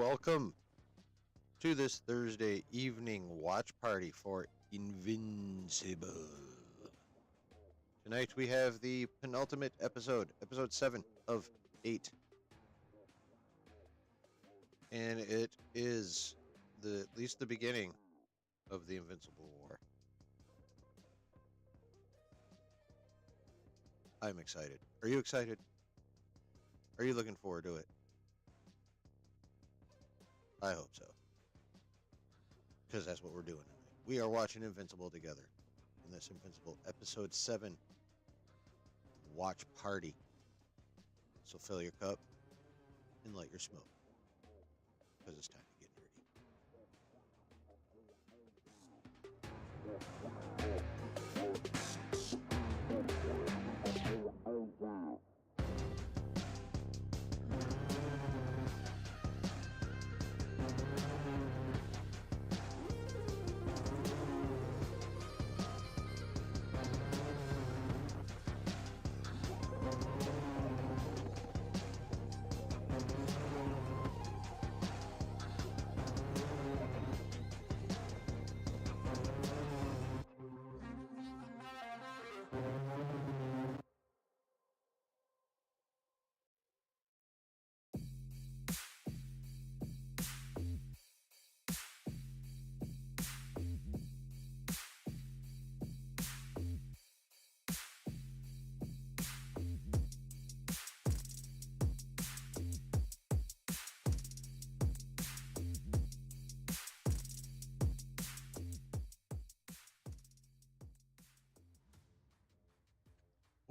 welcome to this Thursday evening watch party for Invincible. Tonight we have the penultimate episode, episode 7 of 8. And it is at least the beginning of the Invincible War. I'm excited. Are you excited? Are you looking forward to it? I hope so. Because that's what we're doing tonight. We are watching Invincible together. In this Invincible episode 7 watch party. So fill your cup and light your smoke. Because it's time to get nerdy.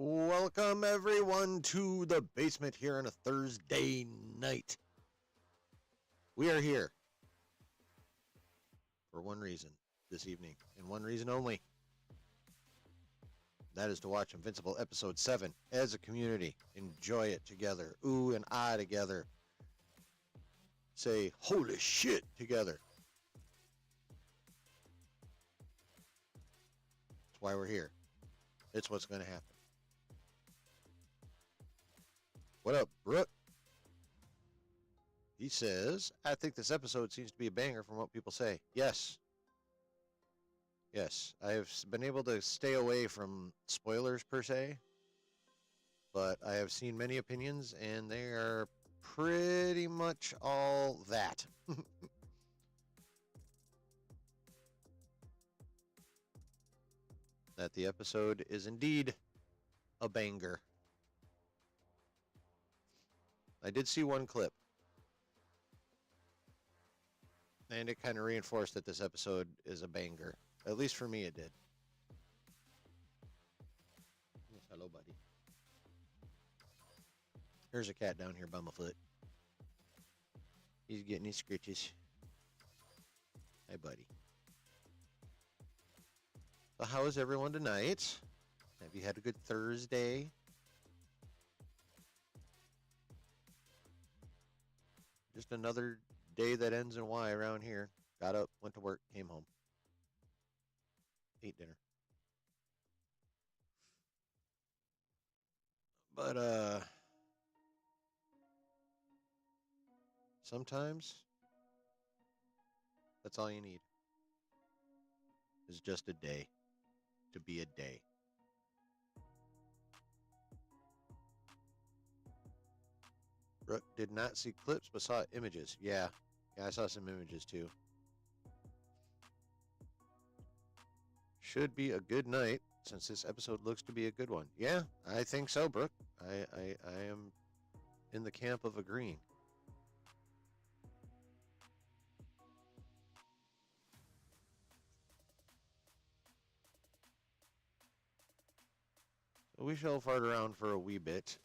Welcome everyone to the basement here on a Thursday night. We are here for one reason this evening, and one reason only. That is to watch Invincible episode 7 as a community. Enjoy it together. Ooh and ah together. Say holy shit together. That's why we're here. It's what's going to happen. What up, Brooke? He says, I think this episode seems to be a banger from what people say. Yes. Yes, I've been able to stay away from spoilers per se, but I have seen many opinions, and they are pretty much all that. That the episode is indeed a banger. I did see one clip, and it kind of reinforced that this episode is a banger. At least for me, it did. Yes, hello, buddy. There's a cat down here by my foot. He's getting his scritches. Hi, buddy. So how is everyone tonight? Have you had a good Thursday? Just another day that ends in Y around here. Got up, went to work, came home. Ate dinner. But, sometimes that's all you need. Is just a day. To be a day. Brooke did not see clips, but saw images. Yeah, I saw some images too. Should be a good night, since this episode looks to be a good one. Yeah, I think so, Brooke. I am in the camp of agreeing. So we shall fart around for a wee bit.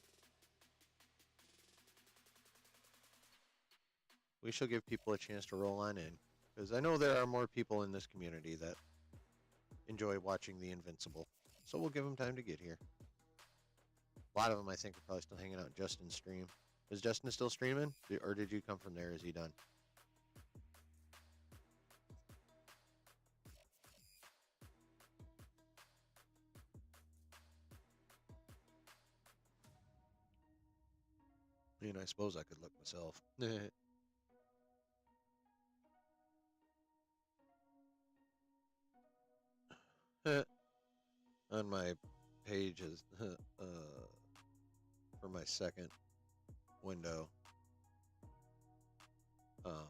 We shall give people a chance to roll on in, because I know there are more people in this community that enjoy watching The Invincible. So we'll give them time to get here. A lot of them, I think, are probably still hanging out in Justin's stream. Is Justin still streaming? Or did you come from there? Is he done? I mean, I suppose I could look myself. On my pages for my second window. Um,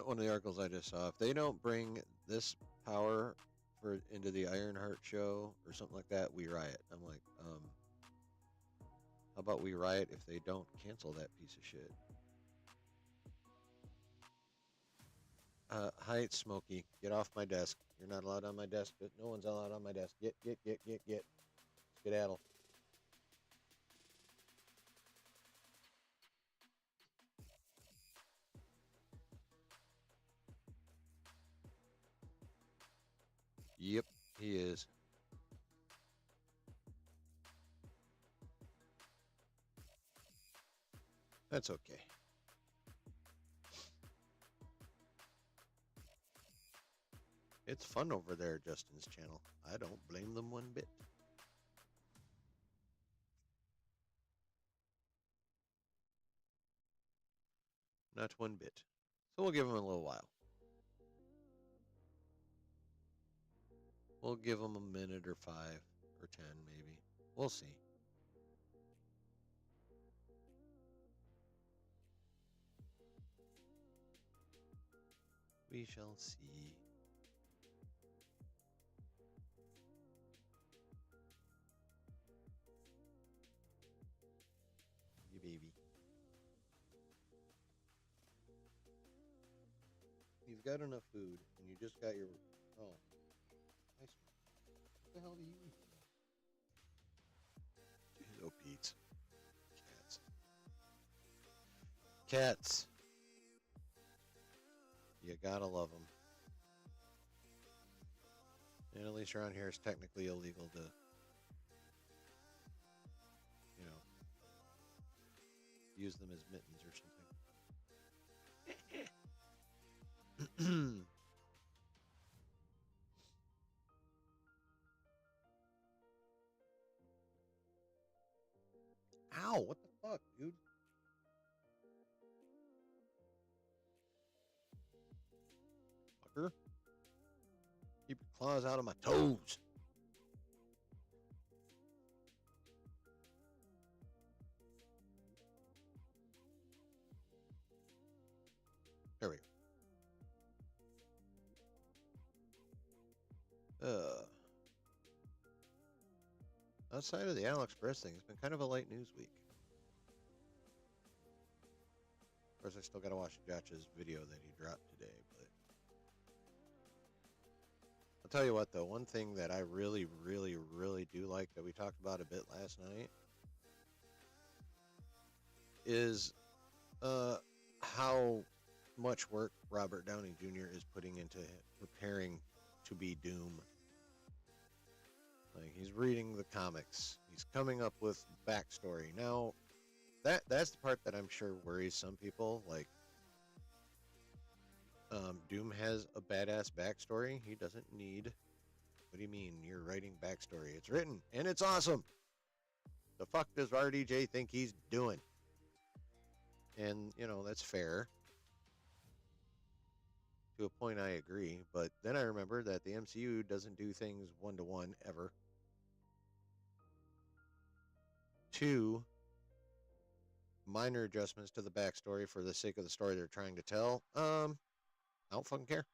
one of the articles I just saw, if they don't bring this power for into the Ironheart show or something like that, we riot. I'm like, how about we riot if they don't cancel that piece of shit? Hi, it's Smokey. Get off my desk. You're not allowed on my desk. No one's allowed on my desk. Get. Skedaddle. Yep, he is. That's okay. It's fun over there, Justin's channel. I don't blame them one bit. Not one bit. So we'll give him a little while. We'll give him a minute or 5 or 10 maybe. We'll see. We shall see. You baby. You've got enough food, and you just got your... Oh. Nice. What the hell do you eat? Jeez, oh, Pete. Cats. Cats. You gotta love them. And at least around here it's technically illegal to, you know, use them as mittens or something. Ow, what the fuck, dude? Fucker. Keep your claws out of my toes. There we go. Outside of the AliExpress thing, it's been kind of a light news week. Of course, I still gotta watch Josh's video that he dropped today, but I'll tell you what though, one thing that I really do like that we talked about a bit last night is how much work Robert Downey Jr. is putting into preparing to be Doom. Like, he's reading the comics. He's coming up with backstory. Now, that's the part that I'm sure worries some people. Like, Doom has a badass backstory. He doesn't need... What do you mean? You're writing backstory. It's written, and it's awesome. The fuck does RDJ think he's doing? And, you know, that's fair. To a point, I agree. But then I remember that the MCU doesn't do things one-to-one ever. 2, minor adjustments to the backstory for the sake of the story they're trying to tell. I don't fucking care.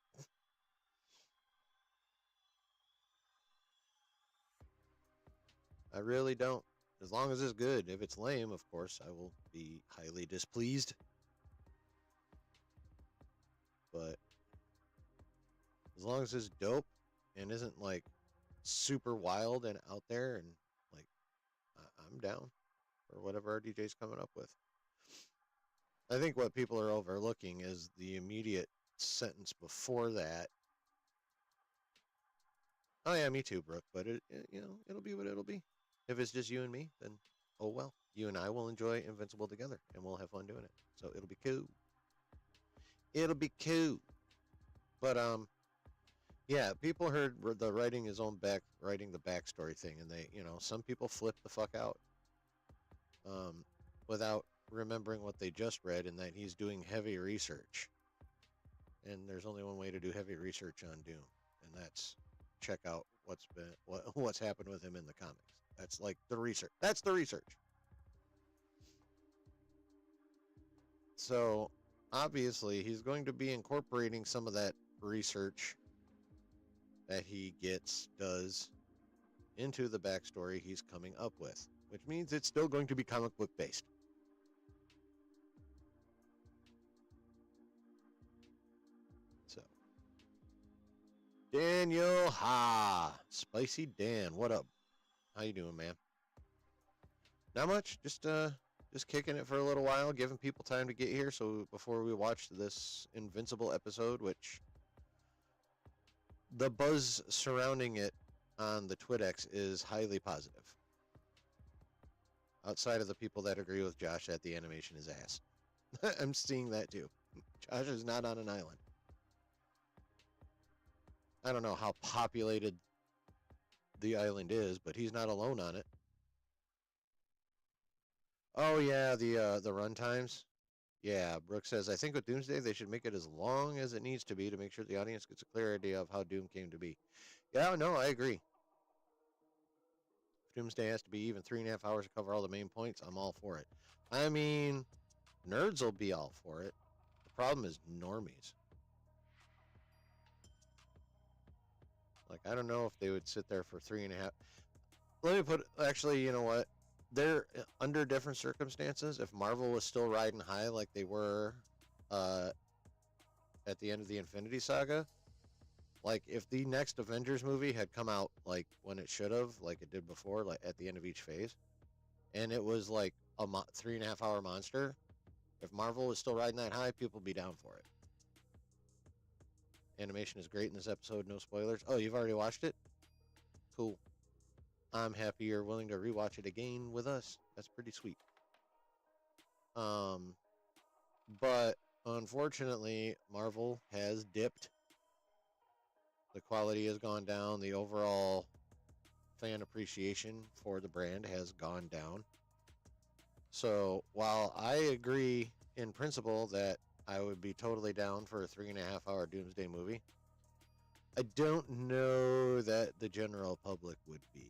I really don't. As long as it's good. If it's lame, of course, I will be highly displeased. But as long as it's dope and isn't like super wild and out there, and like I'm down for whatever RDJ's coming up with. I think what people are overlooking is the immediate sentence before that. Oh yeah, me too, Brooke. But it'll be what it'll be. If it's just you and me, then oh well. You and I will enjoy Invincible together, and we'll have fun doing it. So it'll be cool. It'll be cool. But yeah, people heard the writing his own writing the backstory thing, and they, some people flip the fuck out, without remembering what they just read, and that he's doing heavy research. And there's only one way to do heavy research on Doom, and that's check out what's happened with him in the comics. That's like the research. That's the research. So obviously, he's going to be incorporating some of that research that he does into the backstory he's coming up with, which means it's still going to be comic book based. So, Daniel Spicy Dan, what up? How you doing, man? Not much, just kicking it for a little while, giving people time to get here. So before we watch this Invincible episode, which the buzz surrounding it on the TwitX is highly positive. Outside of the people that agree with Josh that the animation is ass. I'm seeing that too. Josh is not on an island. I don't know how populated the island is, but he's not alone on it. Oh yeah, the run times. Yeah, Brooke says, I think with Doomsday they should make it as long as it needs to be to make sure the audience gets a clear idea of how Doom came to be. Yeah, no, I agree. If Doomsday has to be even 3.5 hours to cover all the main points, I'm all for it. I mean, nerds will be all for it. The problem is normies. Like, I don't know if they would sit there for 3.5. Let me put, actually, you know what? They're under different circumstances. If Marvel was still riding high like they were at the end of the Infinity Saga, like if the next Avengers movie had come out like when it should have, like it did before, like at the end of each phase, and it was like a 3.5 hour monster, if Marvel was still riding that high, people would be down for it. Animation is great in this episode, no spoilers. Oh, you've already watched it? Cool. I'm happy you're willing to rewatch it again with us. That's pretty sweet. But unfortunately, Marvel has dipped. The quality has gone down. The overall fan appreciation for the brand has gone down. So while I agree in principle that I would be totally down for a 3.5 hour Doomsday movie, I don't know that the general public would be.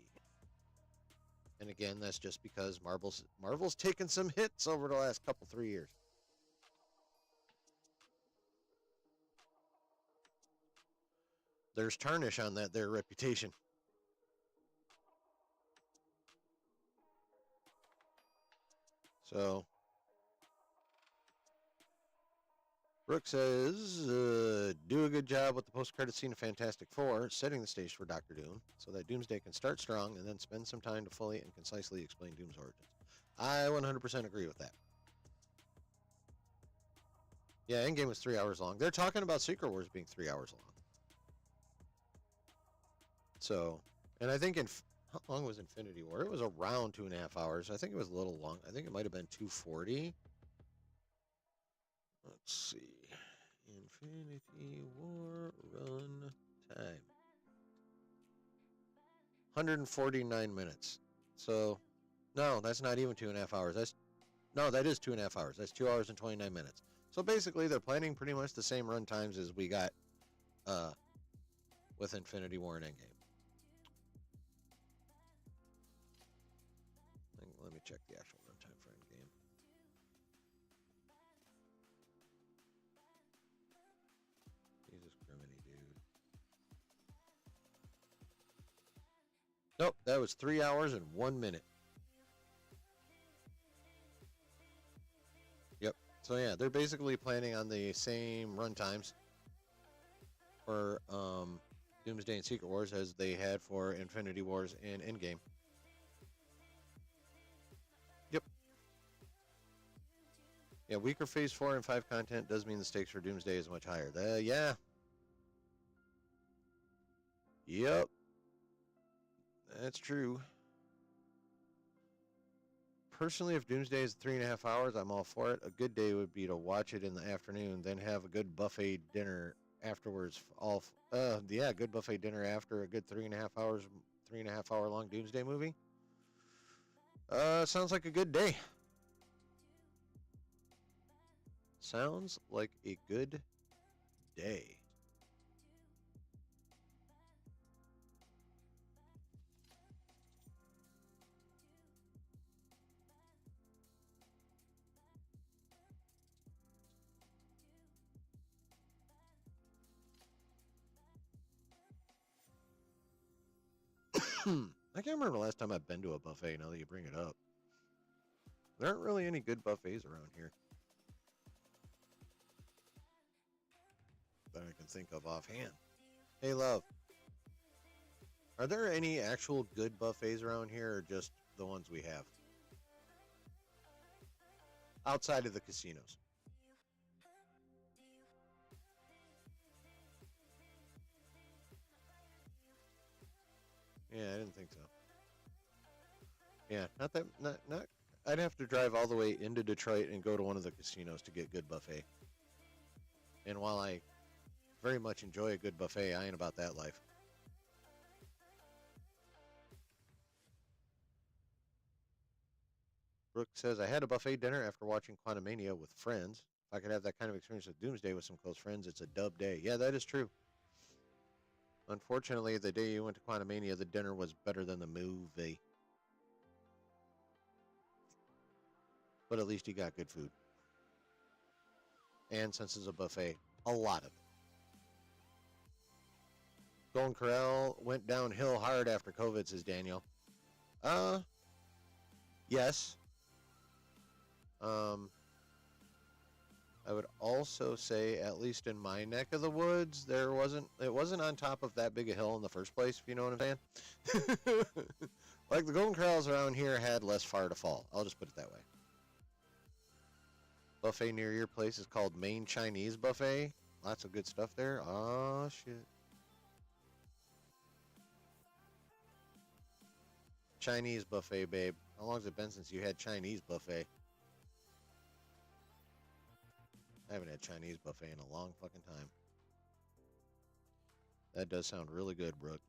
And again, that's just because Marvel's taken some hits over the last 3 years. There's tarnish on their reputation. So, Brooke says, do a good job with the post-credit scene of Fantastic Four, setting the stage for Doctor Doom, so that Doomsday can start strong and then spend some time to fully and concisely explain Doom's origins. I 100% agree with that. Yeah, Endgame was 3 hours long. They're talking about Secret Wars being 3 hours long. So, and I think how long was Infinity War? It was around 2.5 hours. I think it was a little long. I think it might have been 240. Let's see. Infinity War run time. 149 minutes. So, no, that's not even 2.5 hours. That is 2.5 hours. That's 2 hours and 29 minutes. So basically, they're planning pretty much the same run times as we got with Infinity War and Endgame. Let me check the actual runtime for Endgame. Jesus criminy, dude. Nope, that was 3 hours and 1 minute. Yep. So yeah, they're basically planning on the same run times for Doomsday and Secret Wars as they had for Infinity Wars and Endgame. Yep. Yeah, weaker Phase 4 and 5 content does mean the stakes for Doomsday is much higher. Yeah. Yep. That's true. Personally, if Doomsday is 3.5 hours, I'm all for it. A good day would be to watch it in the afternoon, then have a good buffet dinner afterwards. Good buffet dinner after a good 3.5 hour long Doomsday movie. Sounds like a good day. Sounds like a good day. I can't remember the last time I've been to a buffet now that you bring it up. There aren't really any good buffets around here that I can think of offhand. Hey, love, are there any actual good buffets around here or just the ones we have? Outside of the casinos. Yeah, I didn't think so. Yeah, not that, not. I'd have to drive all the way into Detroit and go to one of the casinos to get good buffet. And while I very much enjoy a good buffet, I ain't about that life. Brooke says, I had a buffet dinner after watching Quantumania with friends. If I could have that kind of experience with Doomsday with some close friends, it's a dub day. Yeah, that is true. Unfortunately, the day you went to Quantumania, the dinner was better than the movie. But at least you got good food. And since it's a buffet, a lot of it. Golden Corral went downhill hard after COVID, says Daniel. Yes. I would also say, at least in my neck of the woods, it wasn't on top of that big a hill in the first place, if you know what I'm saying. Like the Golden Corrals around here had less far to fall. I'll just put it that way. Buffet near your place is called Main Chinese Buffet. Lots of good stuff there. Oh, shit. Chinese buffet, babe. How long's it been since you had Chinese buffet? I haven't had Chinese buffet in a long fucking time. That does sound really good, Brooke.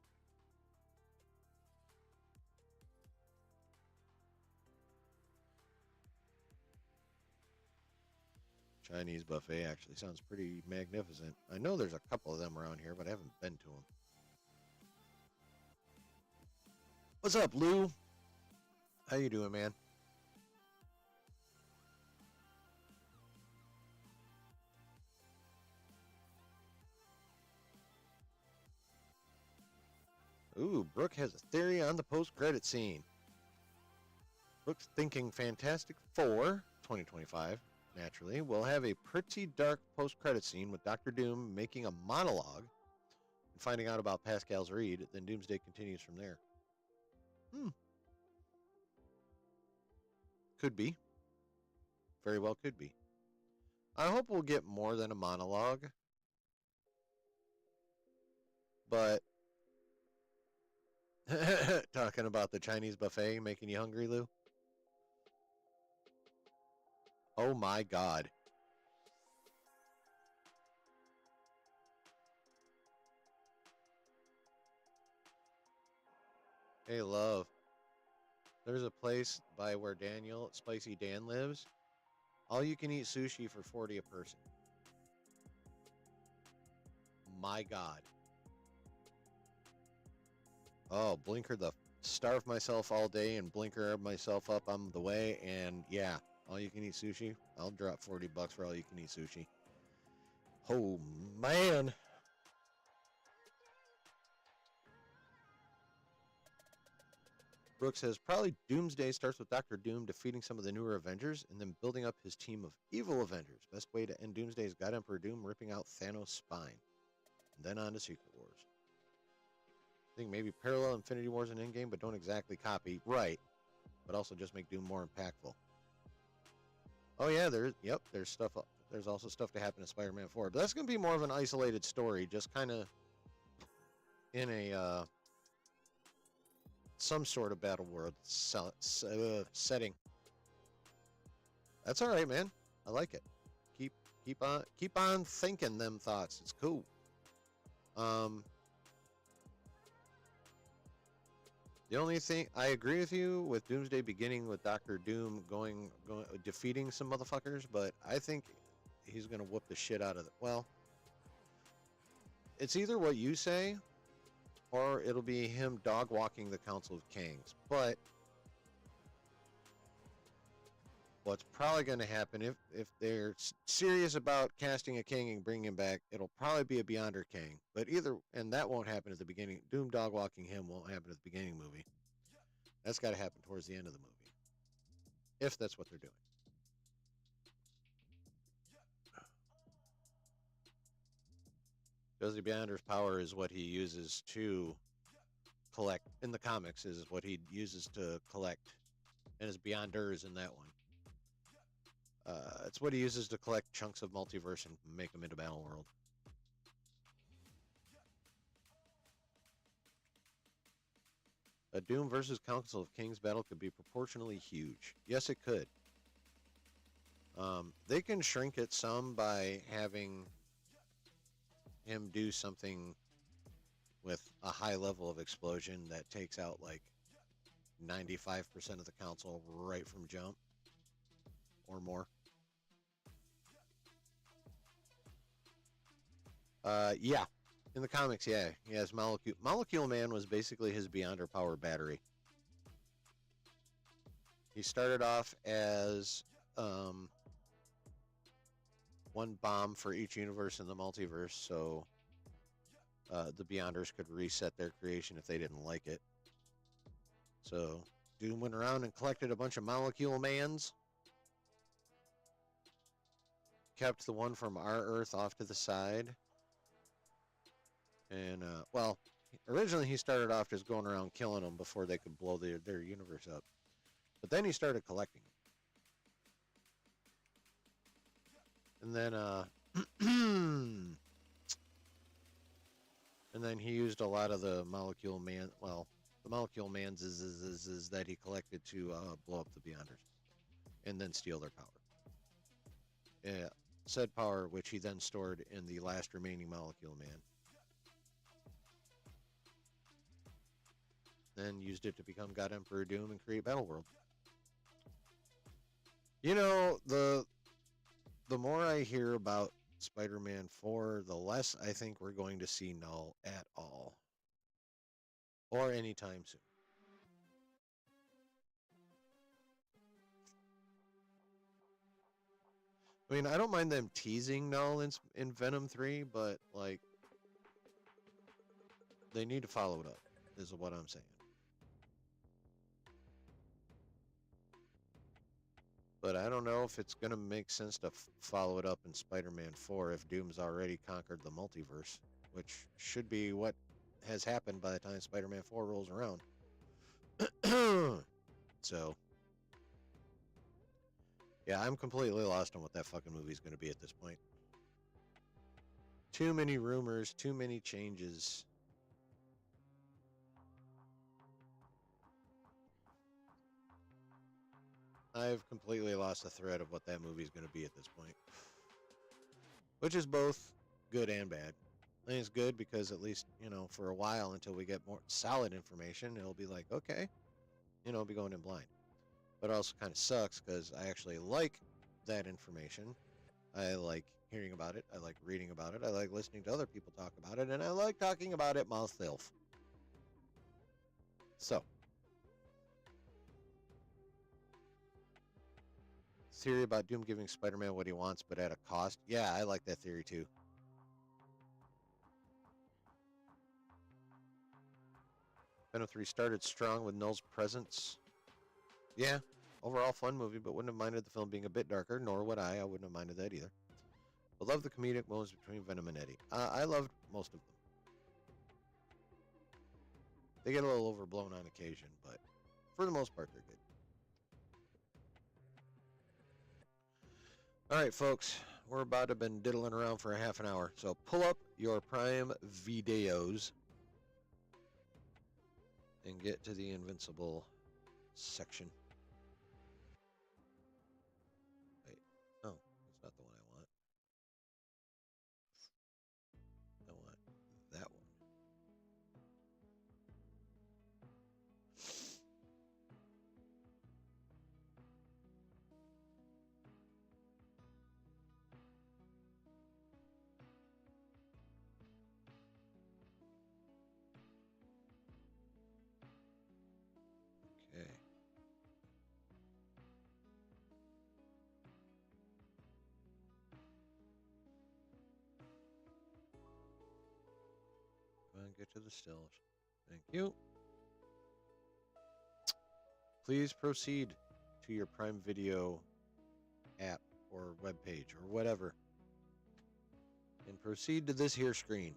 Chinese buffet actually sounds pretty magnificent. I know there's a couple of them around here, but I haven't been to them. What's up, Lou? How you doing, man? Ooh, Brooke has a theory on the post-credit scene. Brooke's thinking Fantastic Four 2025, naturally, will have a pretty dark post-credit scene with Doctor Doom making a monologue and finding out about Pascal's read, then Doomsday continues from there. Could be. Very well could be. I hope we'll get more than a monologue, but talking about the Chinese buffet making you hungry, Lou? Oh my God. Hey, love. There's a place by where Spicy Dan lives. All you can eat sushi for 40 a person. My God. Oh, blinker the starve myself all day and blinker myself up on the way, and yeah, all you can eat sushi. I'll drop $40 for all you can eat sushi. Oh man. Brooke says probably Doomsday starts with Doctor Doom defeating some of the newer Avengers and then building up his team of evil Avengers. Best way to end Doomsday is God Emperor Doom ripping out Thanos' spine. And then on to Secret Wars. I think maybe parallel Infinity Wars and Endgame, but don't exactly copy. Right. But also just make Doom more impactful. Oh yeah, there's stuff. There's also stuff to happen in Spider-Man 4, but that's going to be more of an isolated story, just kind of in a some sort of battle world setting. That's all right, man. I like it. Keep on thinking them thoughts. It's cool. The only thing I agree with you with Doomsday beginning with Doctor Doom going defeating some motherfuckers, but I think he's gonna whoop the shit out of it. Well, it's either what you say, or it'll be him dog walking the Council of Kangs. But what's probably going to happen if they're serious about casting a king and bringing him back, it'll probably be a Beyonder king. But and that won't happen at the beginning. Doom dog walking him won't happen at the beginning of the movie. That's got to happen towards the end of the movie, if that's what they're doing. Because the Beyonder's power is what he uses to collect in the comics. Is what he uses to collect, and his Beyonders in that one. It's what he uses to collect chunks of multiverse and make them into Battle World. A Doom versus Council of Kings battle could be proportionally huge. Yes, it could. They can shrink it some by having him do something with a high level of explosion that takes out like 95% of the council right from jump or more. Yeah. In the comics, yeah. He has Molecule Man was basically his Beyonder power battery. He started off as one bomb for each universe in the multiverse, so the Beyonders could reset their creation if they didn't like it. So Doom went around and collected a bunch of Molecule Mans. Kept the one from our Earth off to the side. And, well, originally he started off just going around killing them before they could blow their universe up. But then he started collecting them. And then, and then he used a lot of the Molecule Man, well, the Molecule Mans is that he collected to blow up the Beyonders. And then steal their power. Yeah, said power, which he then stored in the last remaining Molecule Man. Then used it to become God Emperor Doom and create Battleworld. You know, the more I hear about Spider-Man 4, the less I think we're going to see Null at all. Or anytime soon. I mean, I don't mind them teasing Null in Venom 3, but, like, they need to follow it up, is what I'm saying. But I don't know if it's going to make sense to follow it up in Spider-Man 4 if Doom's already conquered the multiverse, which should be what has happened by the time Spider-Man 4 rolls around. So, yeah, I'm completely lost on what that fucking movie's going to be at this point. Too many rumors, too many changes. I've completely lost the thread of what that movie's going to be at this point. Which is both good and bad. I think it's good because at least, you know, for a while until we get more solid information, it'll be like, okay, you know, be going in blind. But it also kind of sucks because I actually like that information. I like hearing about it. I like reading about it. I like listening to other people talk about it. And I like talking about it myself. So, theory about Doom giving Spider-Man what he wants, but at a cost. Yeah, I like that theory too. Venom 3 started strong with Null's presence. Yeah, overall fun movie, but wouldn't have minded the film being a bit darker, nor would I. I wouldn't have minded that either. But love the comedic moments between Venom and Eddie. I loved most of them. They get a little overblown on occasion, but for the most part, they're good. All right, folks, we're about to have been diddling around for a half an hour, so pull up your Prime videos and get to the Invincible section. Wait, no, that's not the one I want. I want that one. Okay. get to the stills. Thank you. Please proceed to your Prime Video app or web page or whatever and proceed to this here screen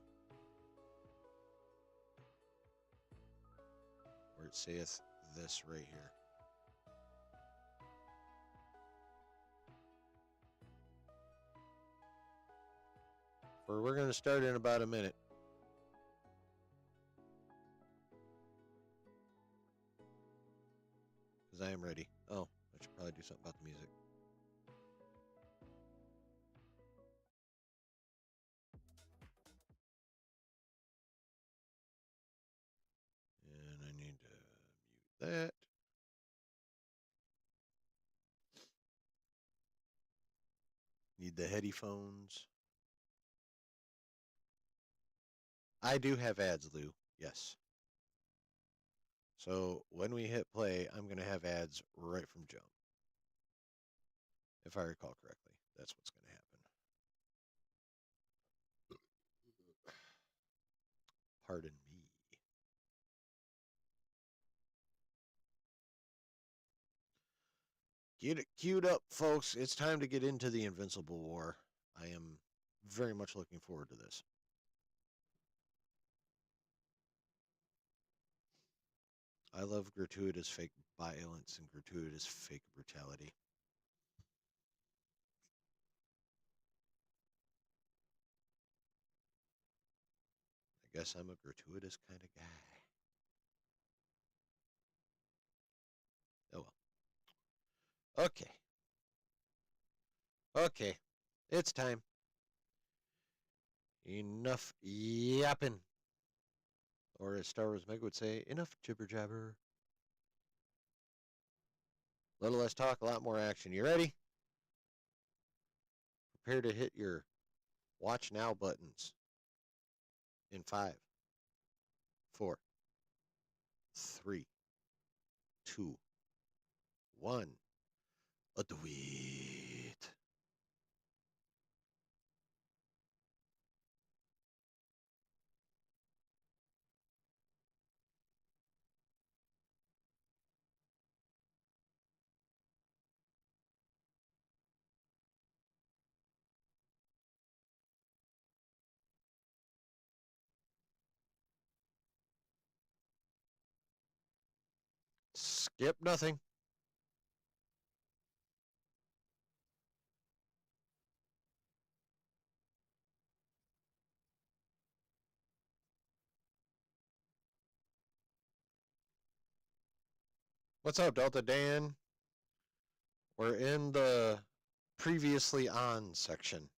where it saith this right here. For we're going to start in about a minute. Because I am ready. Oh, I should probably do something about the music. And I need to mute that. Need the headphones. I do have ads, Lou. Yes. So when we hit play, I'm going to have ads right from jump. If I recall correctly, that's what's going to happen. Pardon me. Get it queued up, folks. It's time to get into the Invincible War. I am very much looking forward to this. I love gratuitous fake violence and gratuitous fake brutality. I guess I'm a gratuitous kind of guy. Oh well. Okay. Okay. It's time. Enough yapping. Or as Star Wars Meg would say, enough jibber jabber. A little less talk, a lot more action. You ready? Prepare to hit your watch now buttons. In 5, 4, 3, 2, 1. Do it. Skip nothing. What's up, Delta Dan? We're in the previously on section.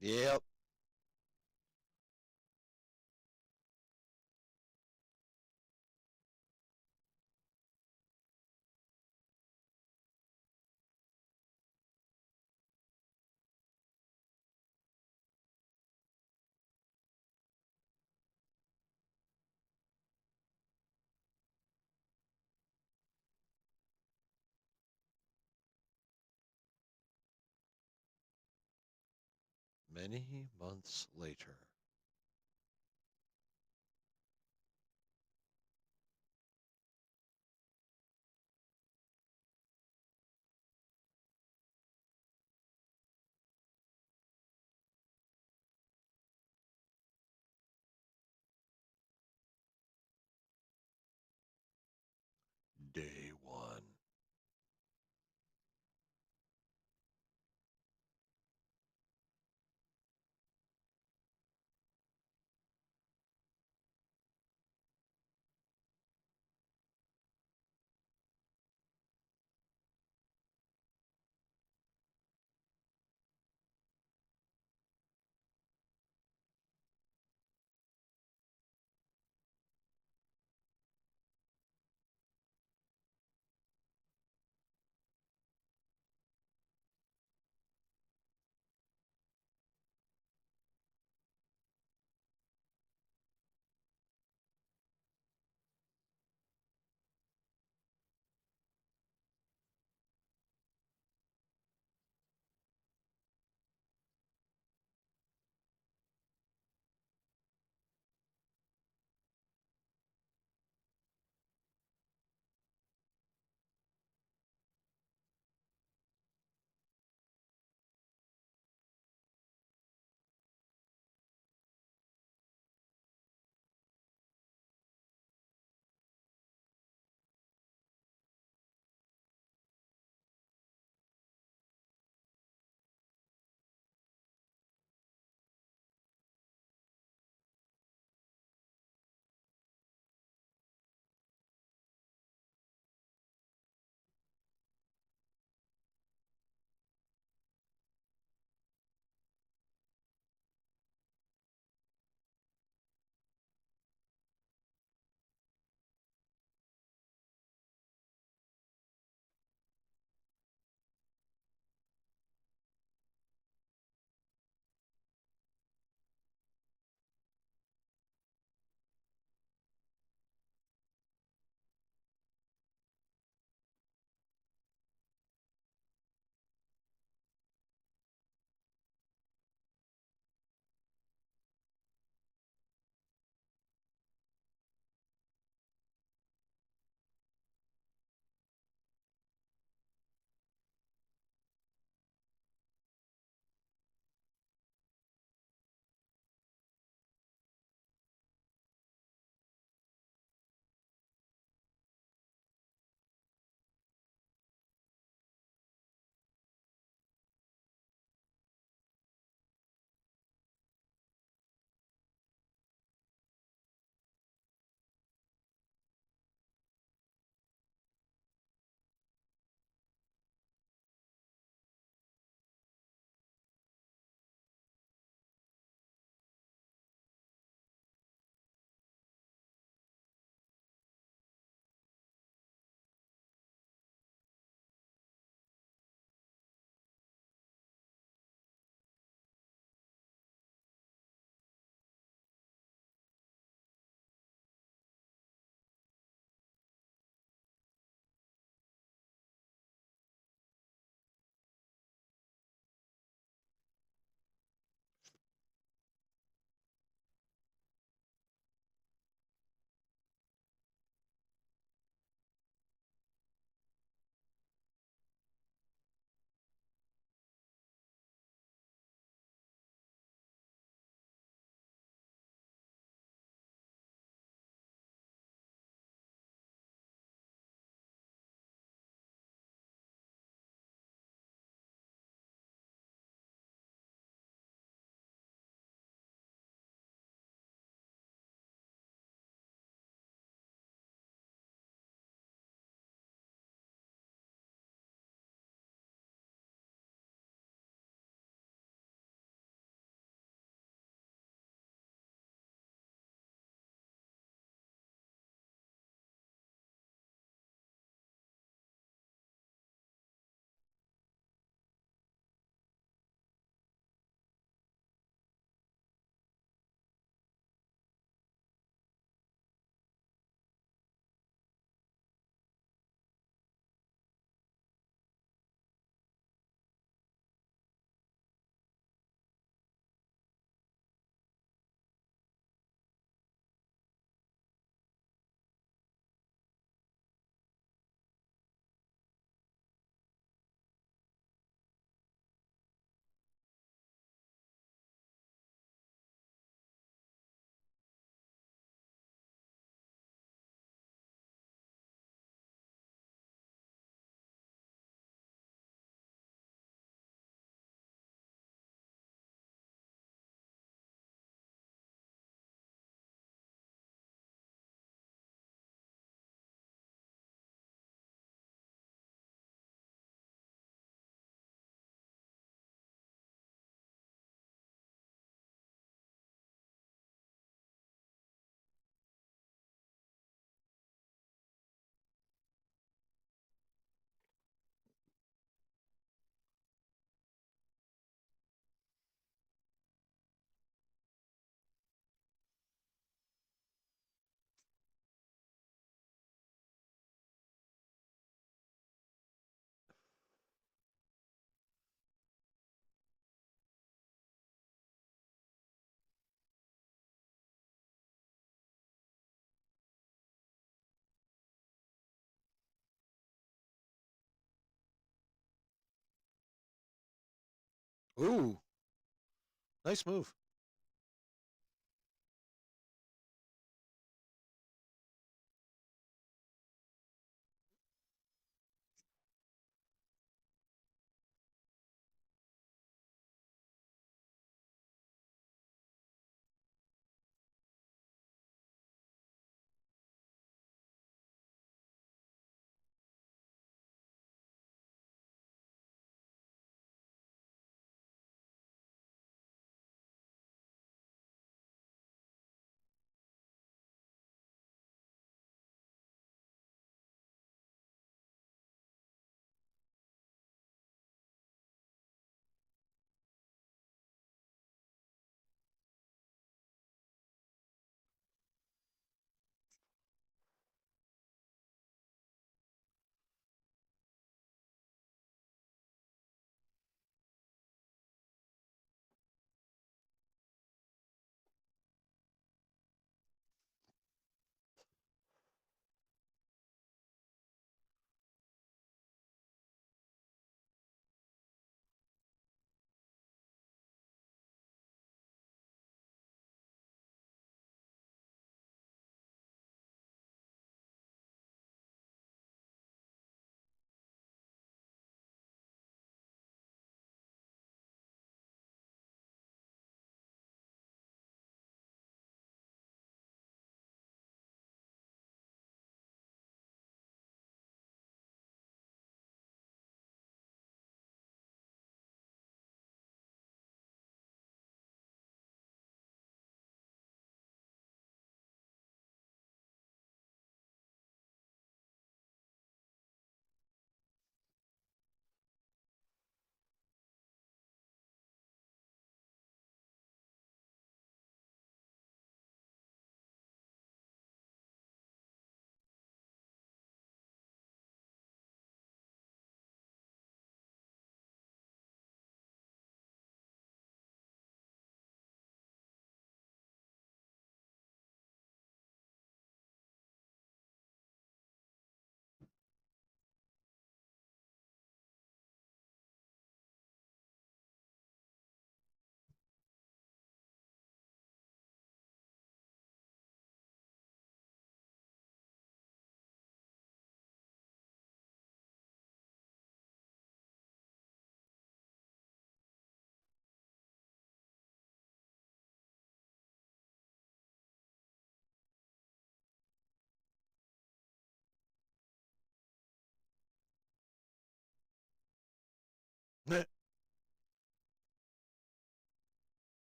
Yep. Many months later. Day one. Ooh, nice move.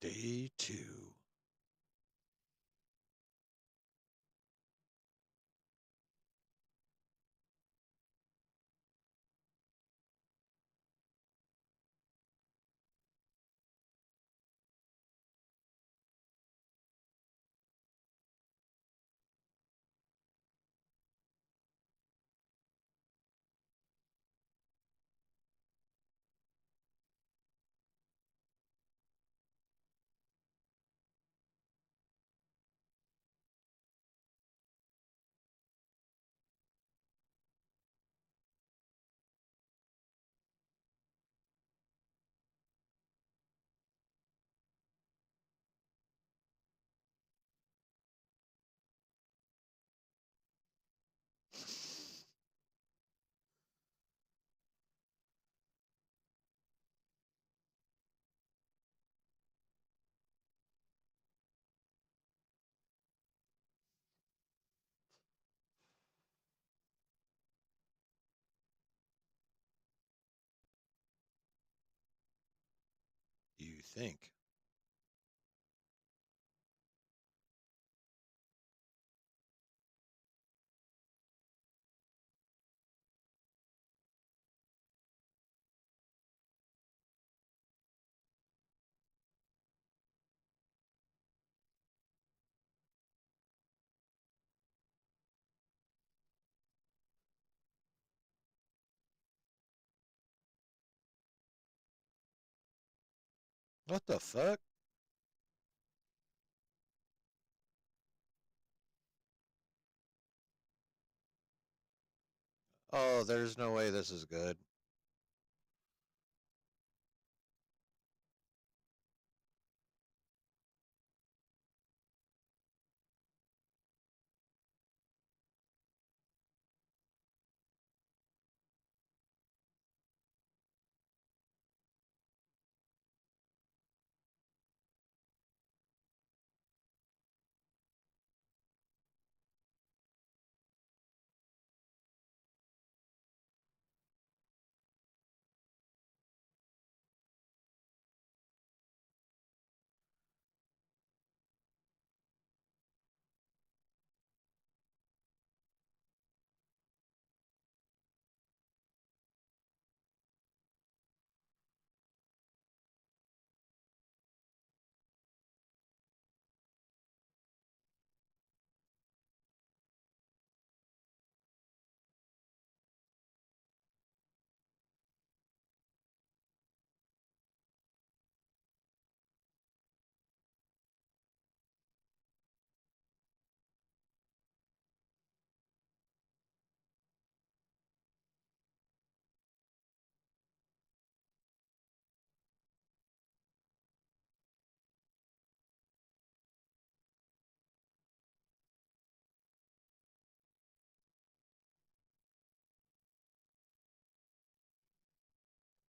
Day two. you think? What the fuck? Oh, there's no way this is good.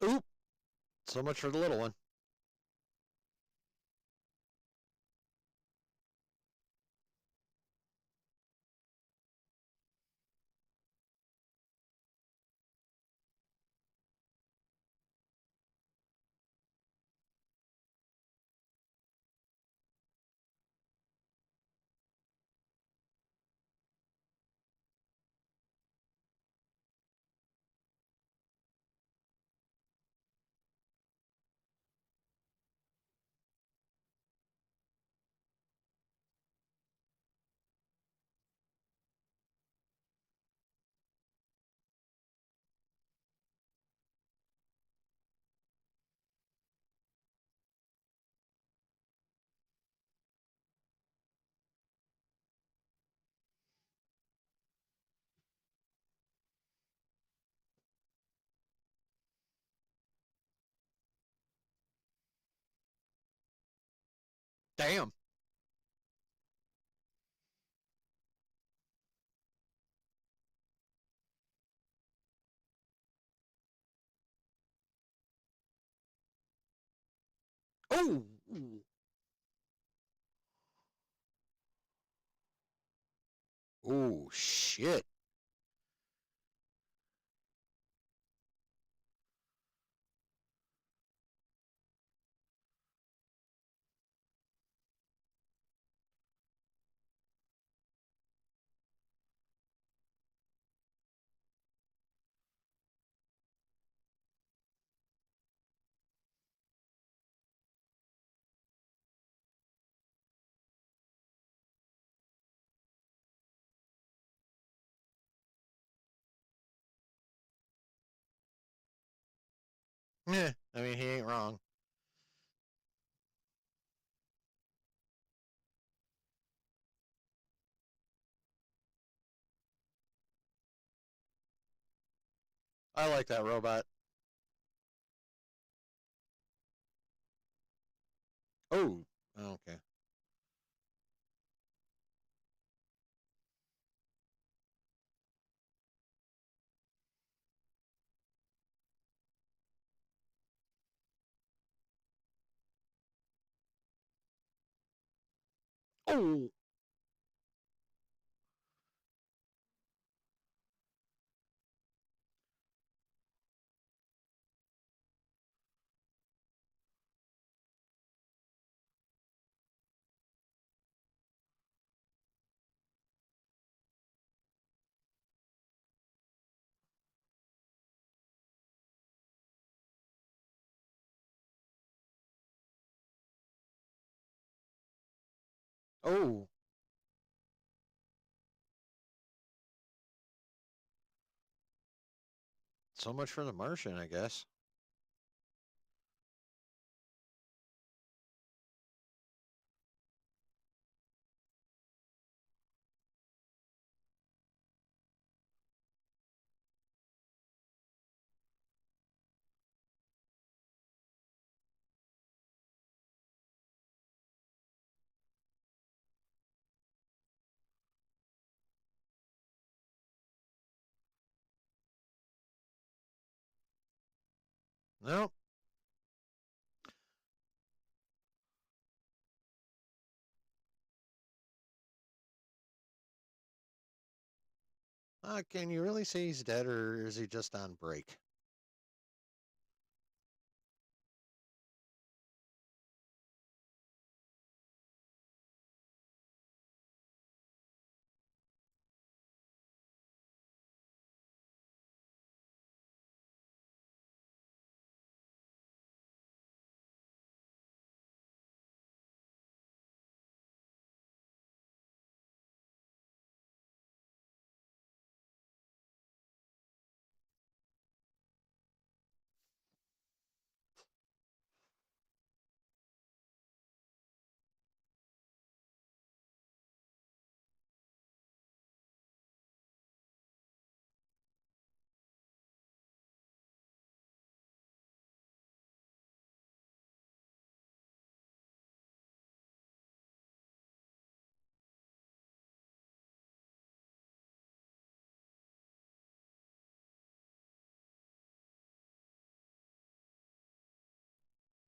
Oop! So much for the little one. Damn. Oh. Oh shit. Yeah, I mean he ain't wrong. I like that robot. Oh. Okay. Oh. Oh, so much for the Martian, I guess. No. Can you really say he's dead, or is he just on break?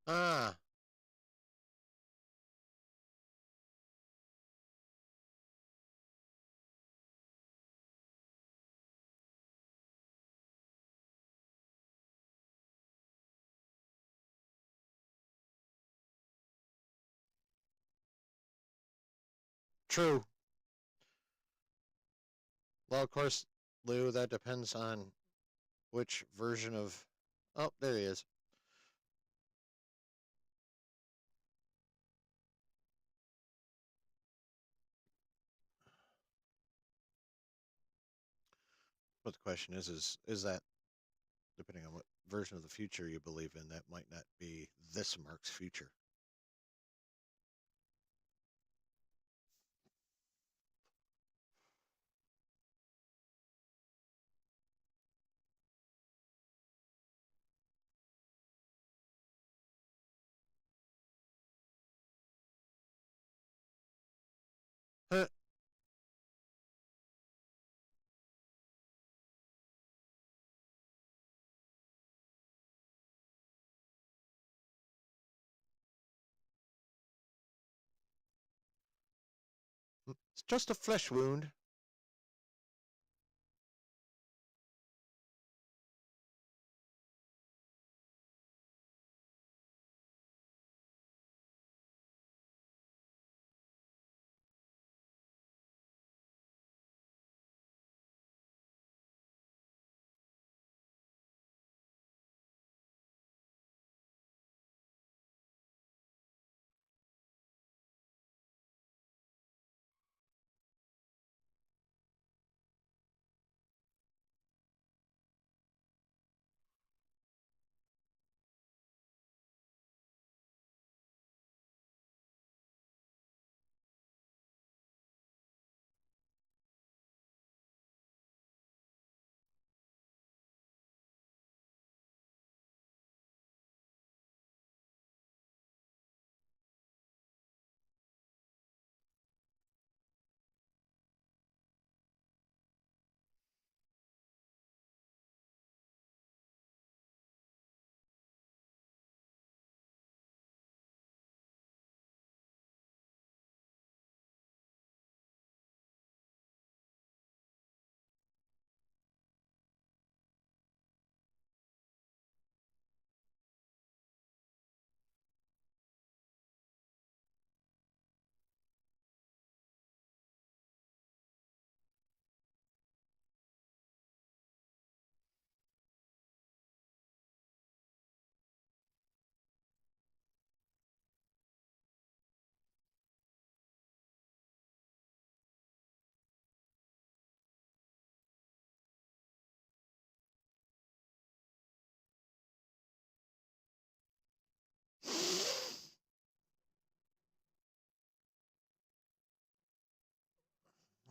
Ah, true. Well, of course, Lou, that depends on which version of. Oh, there he is. But the question is that depending on what version of the future you believe in, that might not be this Mark's future. Huh, it's just a flesh wound.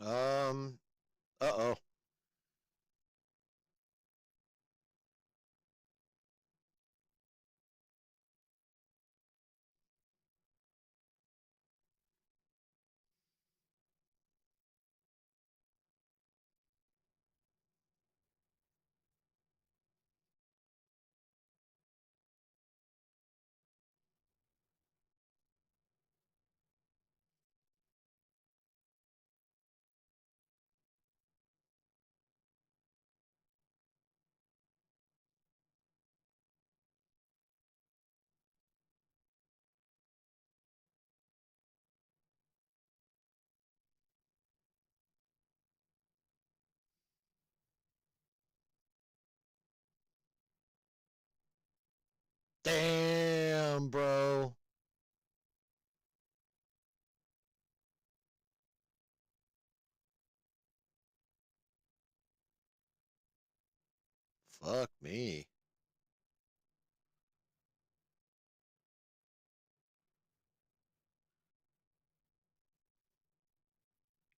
Um. Uh oh. Damn, bro. Fuck me.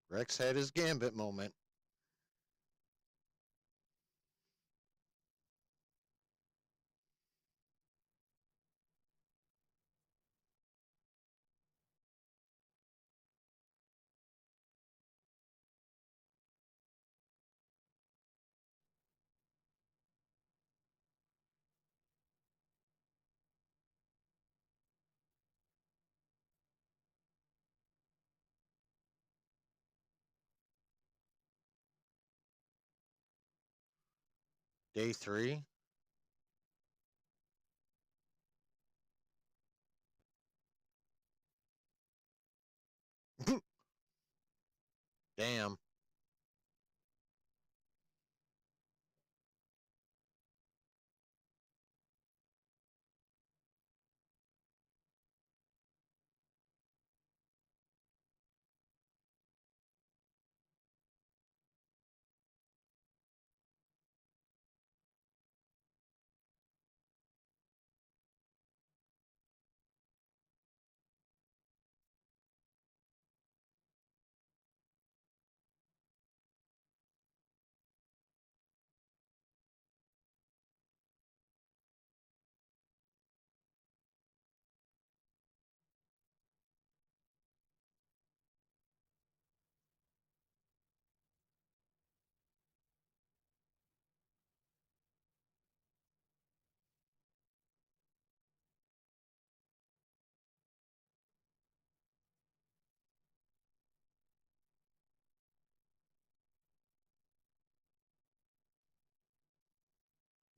Rex had his gambit moment. Day three. Damn.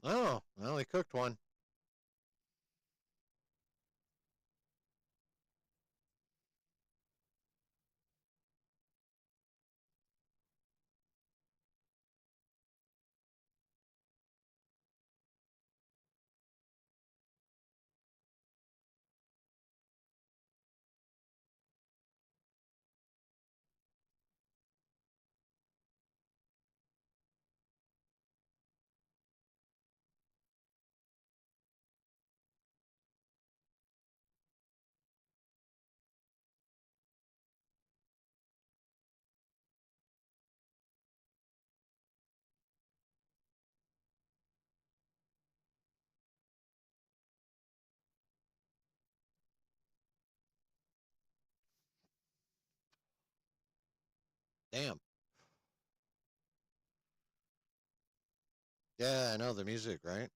Oh, well, he cooked one. Damn. Yeah, I know the music, right?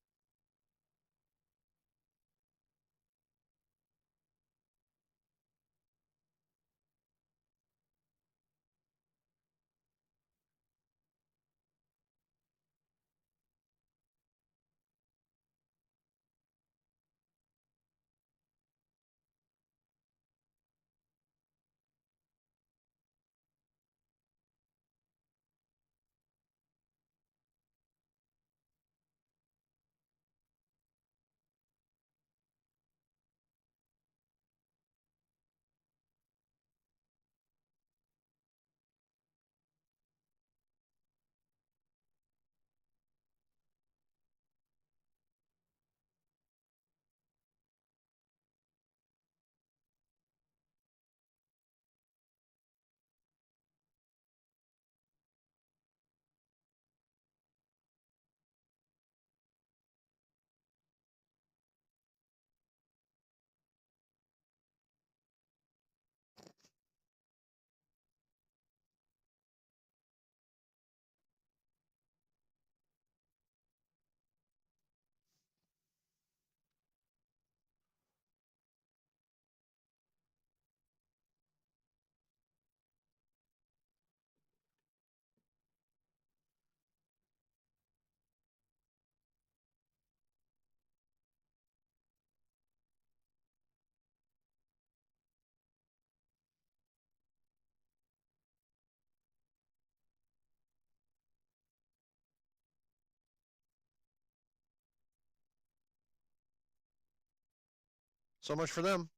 So much for them.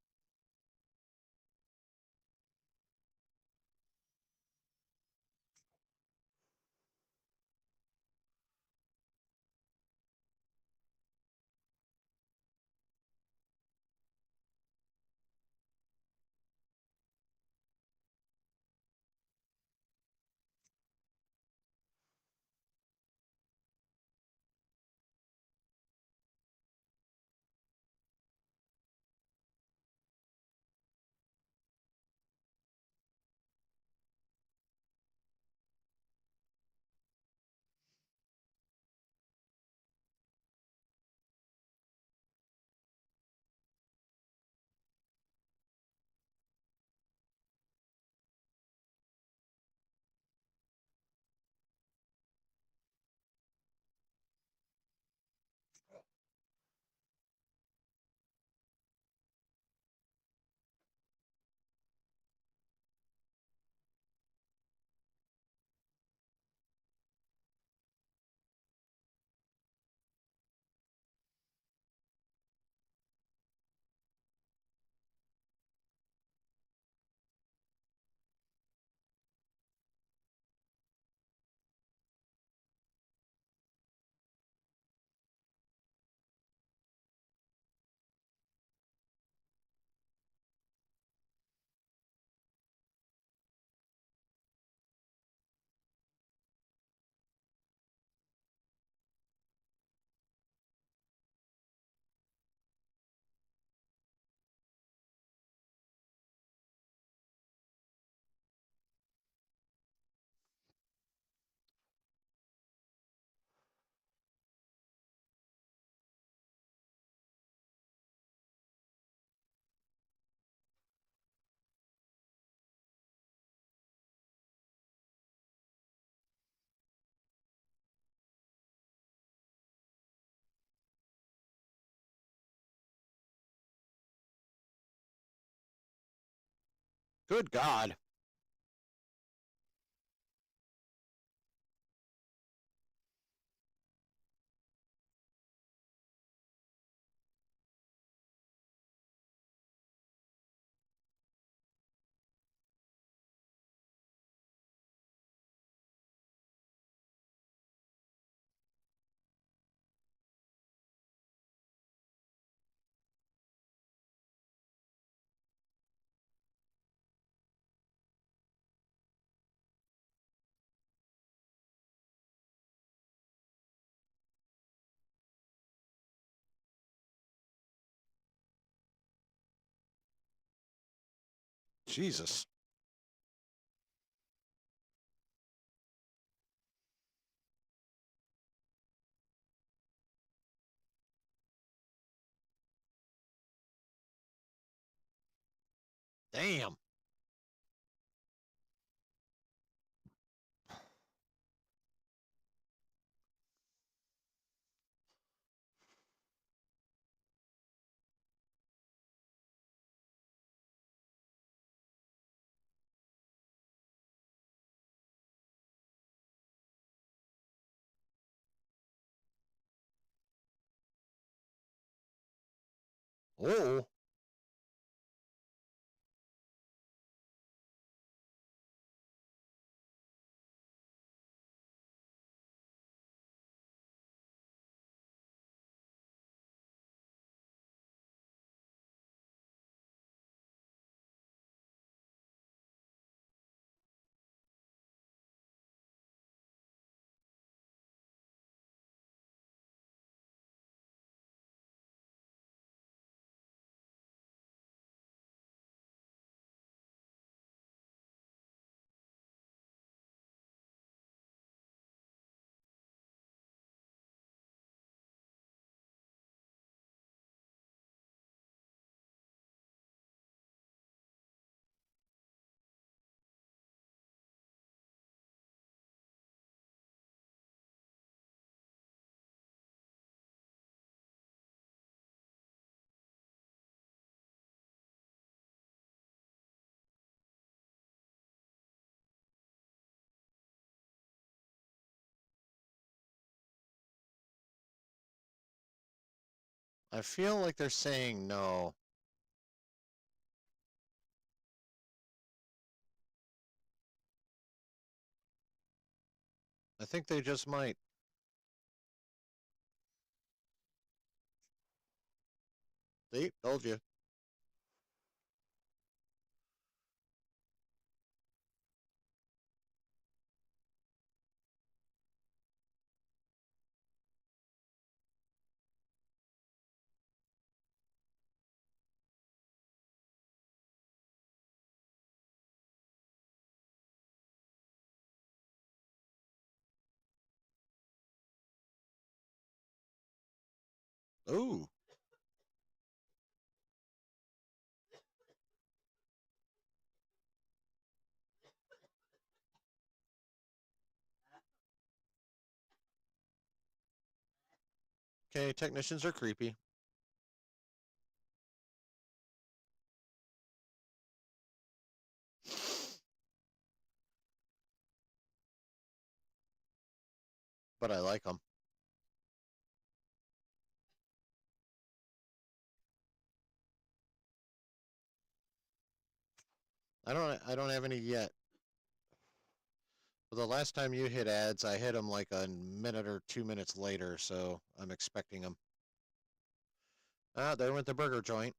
Good God. Jesus. Damn. Oh. I feel like they're saying no. I think they just might. See, told you. Ooh. Okay, technicians are creepy. But I like them. I don't have any yet. But the last time you hit ads, I hit them like a minute or 2 minutes later, so I'm expecting them. Ah, there went the burger joint.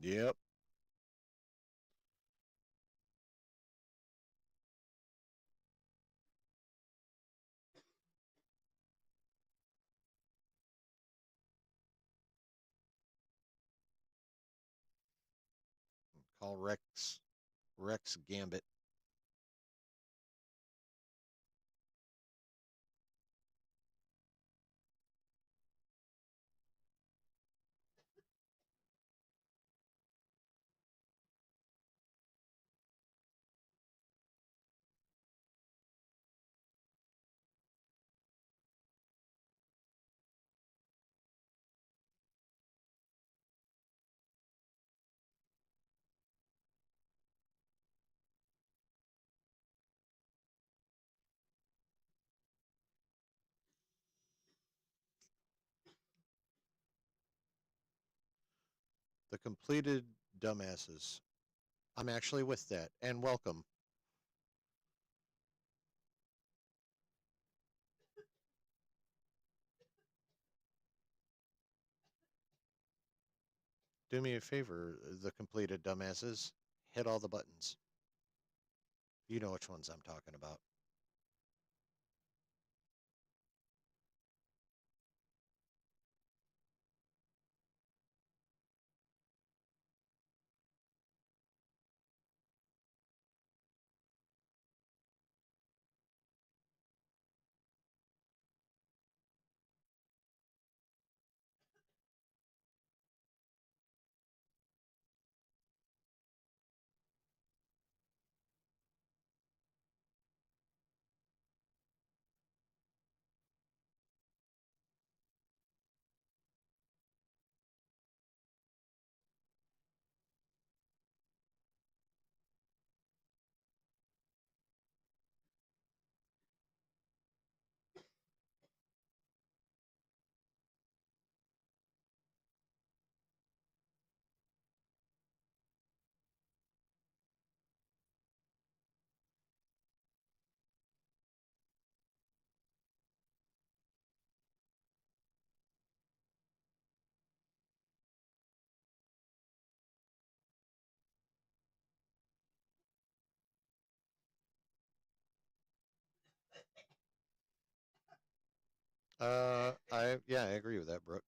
Yep. Call Rex Gambit. The completed dumbasses. I'm actually with that. And welcome. Do me a favor, the completed dumbasses. Hit all the buttons. You know which ones I'm talking about. I agree with that, Brooke.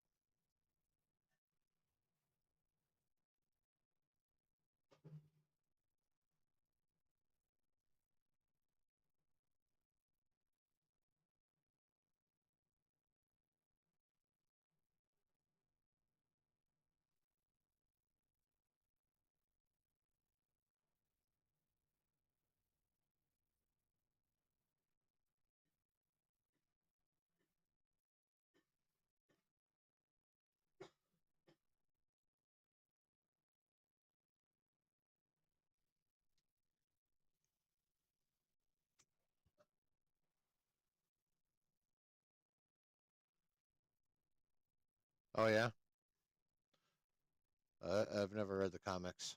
Oh yeah, I've never read the comics.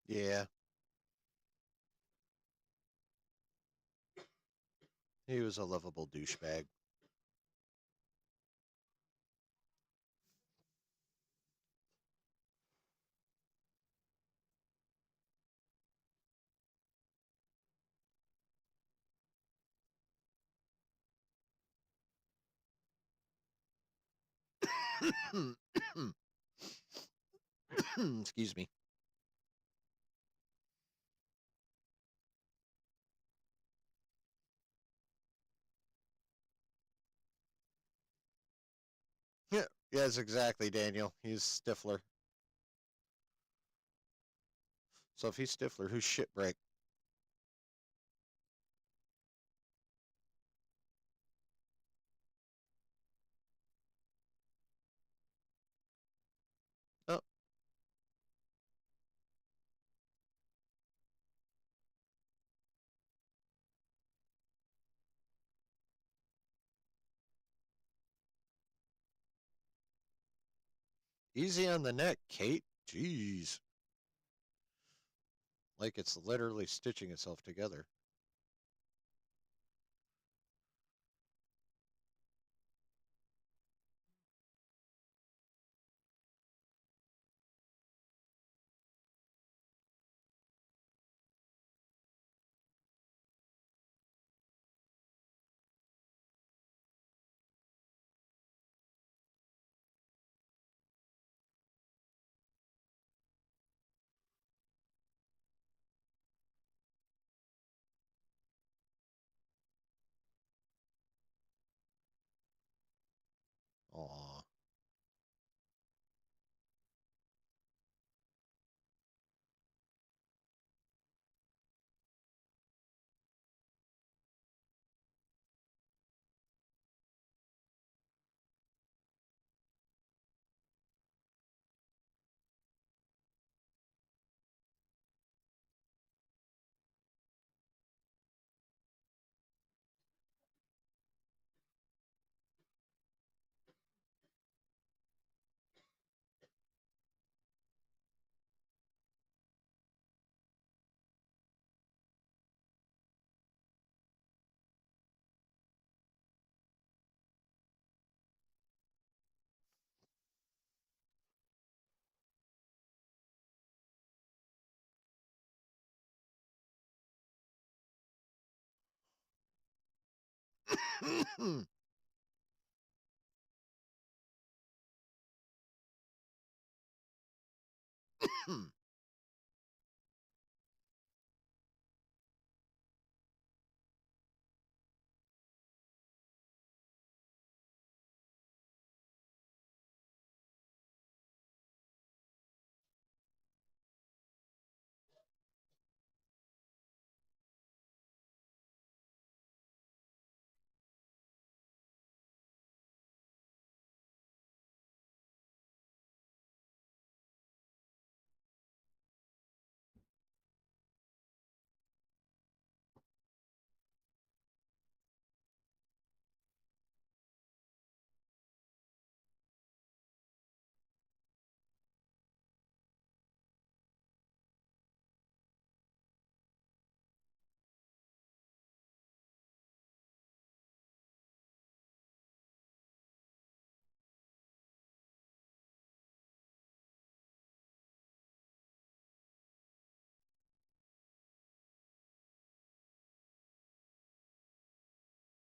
Yeah, he was a lovable douchebag. Excuse me. Yeah, yes, exactly, Daniel. He's Stifler. So if he's Stifler, who's Shitbreak? Oh, easy on the neck, Kate. Jeez, like it's literally stitching itself together.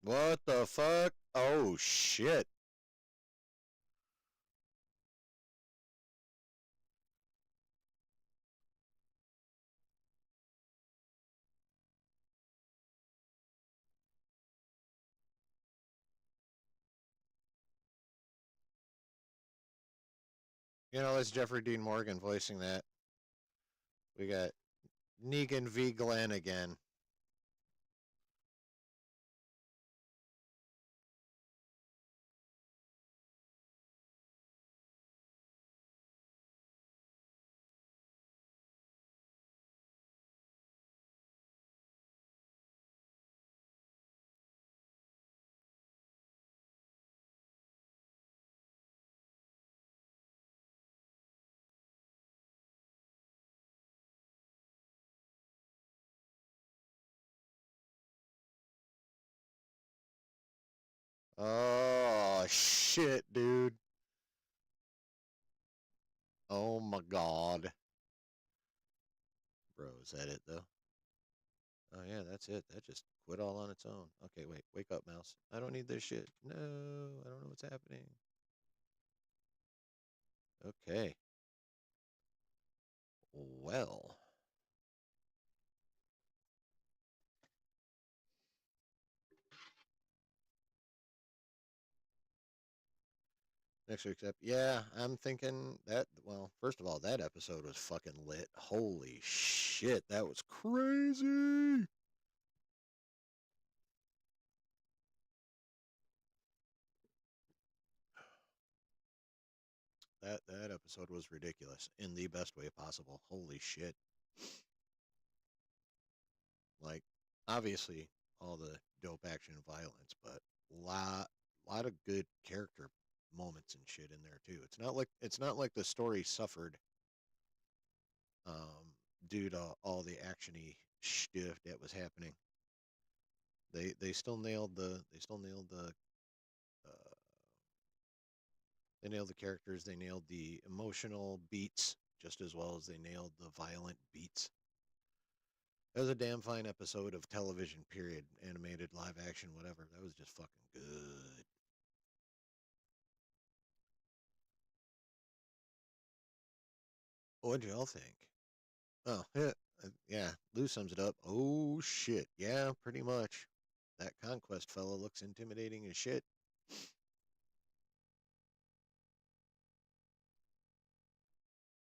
What the fuck? Oh shit. You know, it's Jeffrey Dean Morgan voicing that. We got Negan v. Glenn again. Oh shit, dude. Oh my god. Bro, is that it though? Oh yeah, that's it. That just quit all on its own. Okay, wait. Wake up, mouse. I don't need this shit. No, I don't know what's happening. Okay. Well. Next week's yeah, I'm thinking that, well, first of all, that episode was fucking lit. Holy shit, that was crazy. That episode was ridiculous in the best way possible. Holy shit. Like, obviously, all the dope action and violence, but lot of good character moments and shit in there too. It's not like the story suffered um, due to all the actiony shit that was happening. Uh, they nailed the characters. They nailed the emotional beats just as well as they nailed the violent beats. It was a damn fine episode of television. Period. Animated, live action, whatever. That was just fucking good. What'd y'all think? Oh yeah, yeah. Lou sums it up. Oh shit. Yeah, pretty much. That conquest fella looks intimidating as shit.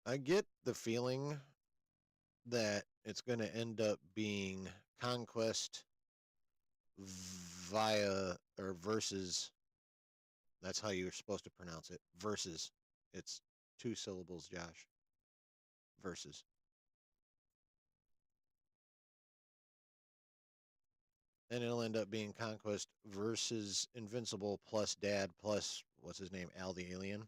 I get the feeling that it's going to end up being conquest via or versus. That's how you're supposed to pronounce it. Versus. It's two syllables, Josh. Versus. And it'll end up being conquest versus Invincible plus Dad plus what's his name, Al the Alien.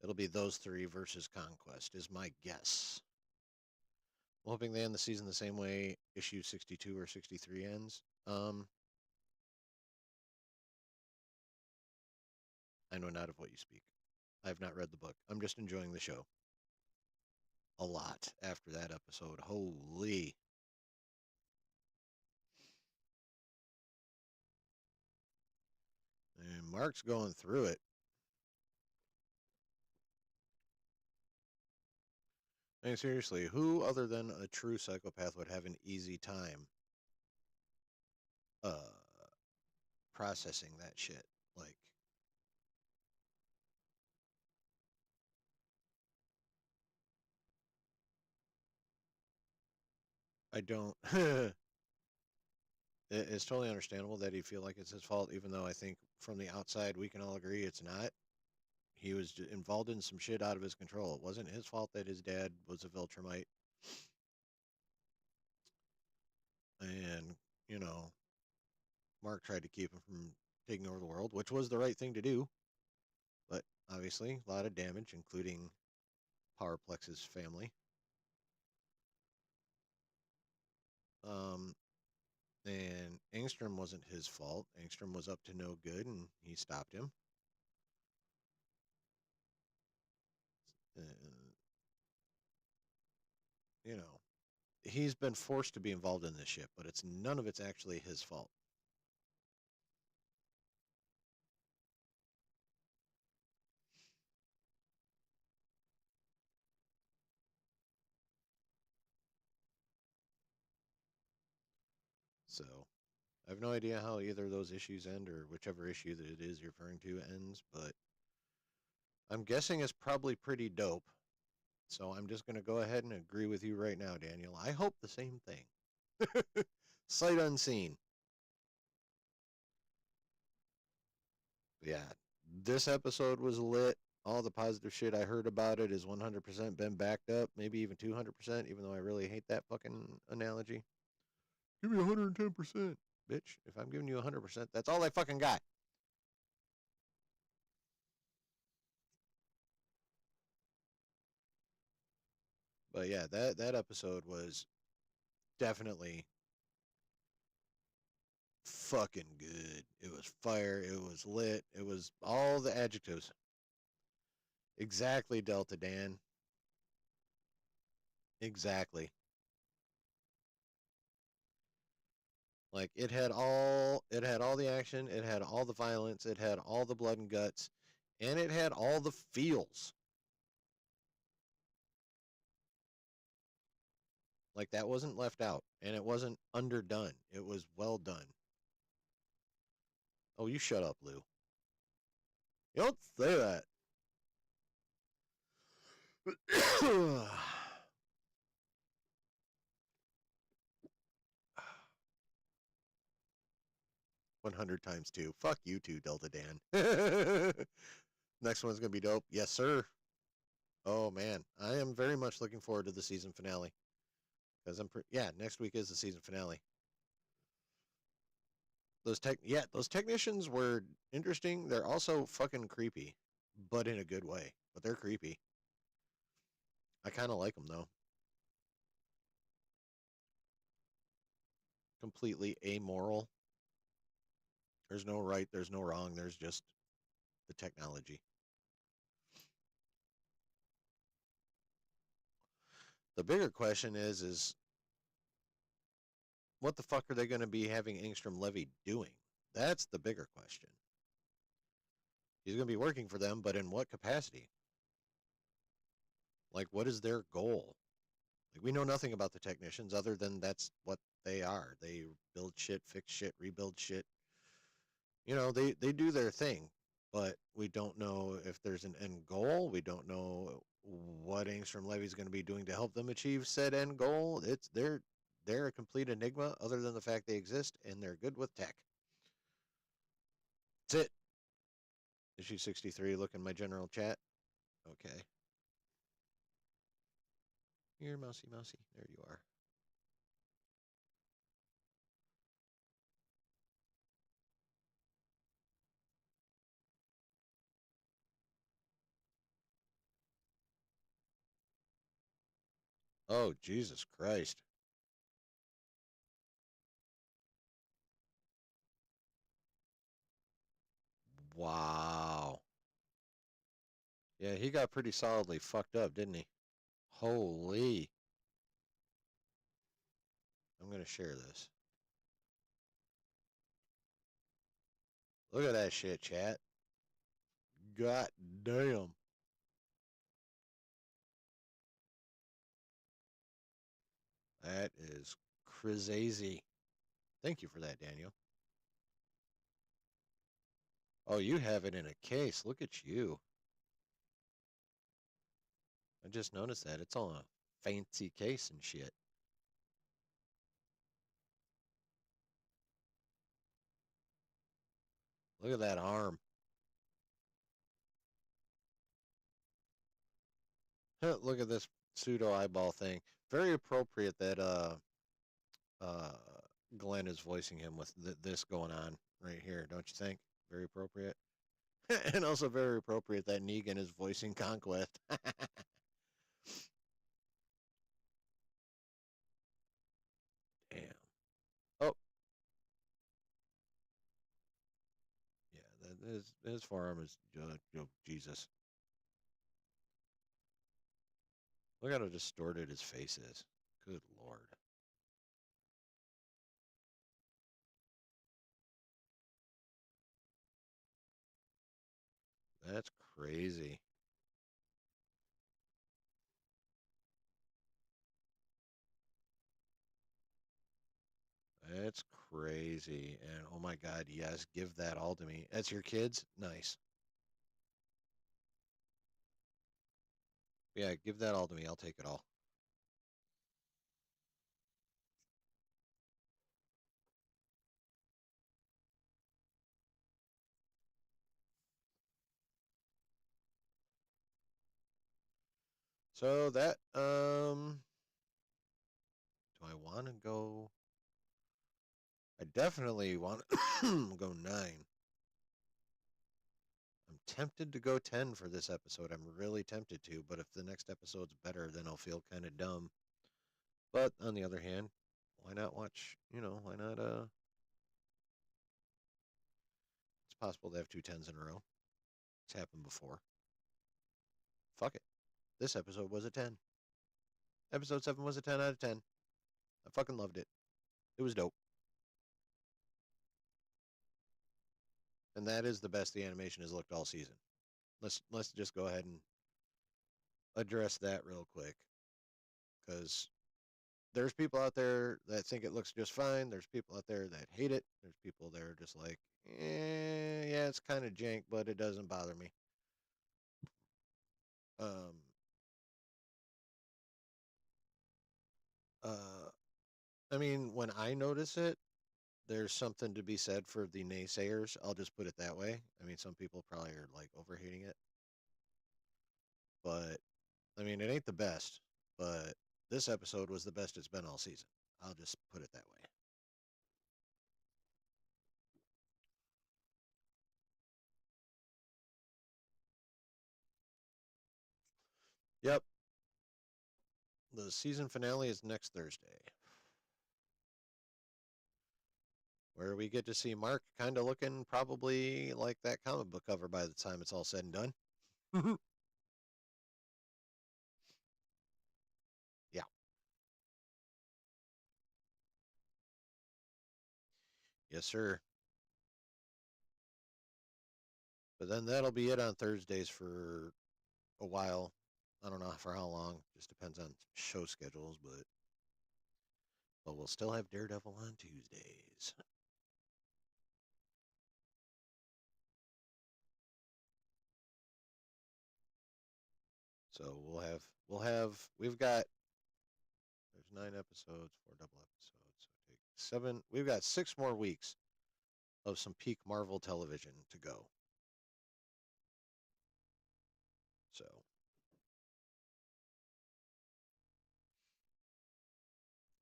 It'll be those three versus conquest is my guess. I'm hoping they end the season the same way issue 62 or 63 ends. I know not of what you speak. I have not read the book. I'm just enjoying the show a lot after that episode. Holy. And Mark's going through it. I mean, seriously, who other than a true psychopath would have an easy time uh, processing that shit? Like, I don't. It's totally understandable that he'd feel like it's his fault, even though I think from the outside we can all agree it's not. He was involved in some shit out of his control. It wasn't his fault that his dad was a Viltrumite. And, you know, Mark tried to keep him from taking over the world, which was the right thing to do. But obviously, a lot of damage, including Powerplex's family. Um, and Angstrom wasn't his fault. Angstrom was up to no good, and he stopped him. Uh, you know, he's been forced to be involved in this shit, but it's none of it's actually his fault. So I have no idea how either of those issues end or whichever issue that it is you're referring to ends, but I'm guessing it's probably pretty dope. So I'm just going to go ahead and agree with you right now, Daniel. I hope the same thing. Sight unseen. Yeah, this episode was lit. All the positive shit I heard about it is 100% been backed up, maybe even 200%, even though I really hate that fucking analogy. Give me 110%. Bitch, if I'm giving you 100%, that's all I fucking got. But yeah, that episode was definitely fucking good. It was fire. It was lit. It was all the adjectives. Exactly, Delta Dan. Exactly. Like it had all the action, it had all the violence, it had all the blood and guts, and it had all the feels. Like that wasn't left out and it wasn't underdone. It was well done. Oh, you shut up, Lou. You don't say that. 100 times 2. Fuck you too, Delta Dan. Next one's going to be dope. Yes, sir. Oh, man. I am very much looking forward to the season finale. Because yeah, next week is the season finale. Those technicians were interesting. They're also fucking creepy, but in a good way. But they're creepy. I kind of like them though. Completely amoral. There's no right, there's no wrong. There's just the technology. The bigger question is what the fuck are they going to be having Angstrom Levy doing? That's the bigger question. He's going to be working for them, but in what capacity? Like, what is their goal? Like, we know nothing about the technicians other than that's what they are. They build shit, fix shit, rebuild shit. They do their thing, but we don't know if there's an end goal. We don't know what Angstrom Levy is going to be doing to help them achieve said end goal. They're a complete enigma other than the fact they exist and they're good with tech. That's it. Issue 63, look in my general chat. Okay. Here, mousy, mousy. There you are. Oh, Jesus Christ. Wow. Yeah, he got pretty solidly fucked up, didn't he? Holy. I'm going to share this. Look at that shit, chat. God damn. That is crazy. Thank you for that, Daniel. Oh, you have it in a case. Look at you. I just noticed that. It's all a fancy case and shit. Look at that arm. Look at this pseudo eyeball thing. Very appropriate that uh Glenn is voicing him with this going on right here, don't you think? Very appropriate. And also very appropriate that Negan is voicing Conquest. Damn. Oh, yeah, his forearm is Jesus. Look how distorted his face is. Good lord. That's crazy. That's crazy. And oh my God, yes, give that all to me. That's your kids? Nice. Yeah, give that all to me. I'll take it all. So that do I want to go? I definitely want to go 9. I'm tempted to go 10 for this episode. I'm really tempted to, but if the next episode's better, then I'll feel kind of dumb. But on the other hand, why not watch, why not it's possible to have two tens in a row. It's happened before. Fuck it. This episode was a 10. Episode 7 was a 10 out of 10. I fucking loved it. It was dope. And that is the best the animation has looked all season. Let's just go ahead and address that real quick, because there's people out there that think it looks just fine. There's people out there that hate it. There's people that are just like, yeah, it's kind of jank, but it doesn't bother me. Um, uh, I mean, when I notice it, there's something to be said for the naysayers. I'll just put it that way. I mean, some people probably are like overhating it, but I mean, it ain't the best. But this episode was the best it's been all season. I'll just put it that way. Yep. The season finale is next Thursday, where we get to see Mark kind of looking probably like that comic book cover by the time it's all said and done. Yeah. Yes, sir. But then that'll be it on Thursdays for a while. I don't know for how long. Just depends on show schedules, but we'll still have Daredevil on Tuesdays. So we've got there's 9 episodes, 4 double episodes. So take 7. We've got 6 more weeks of some peak Marvel television to go. So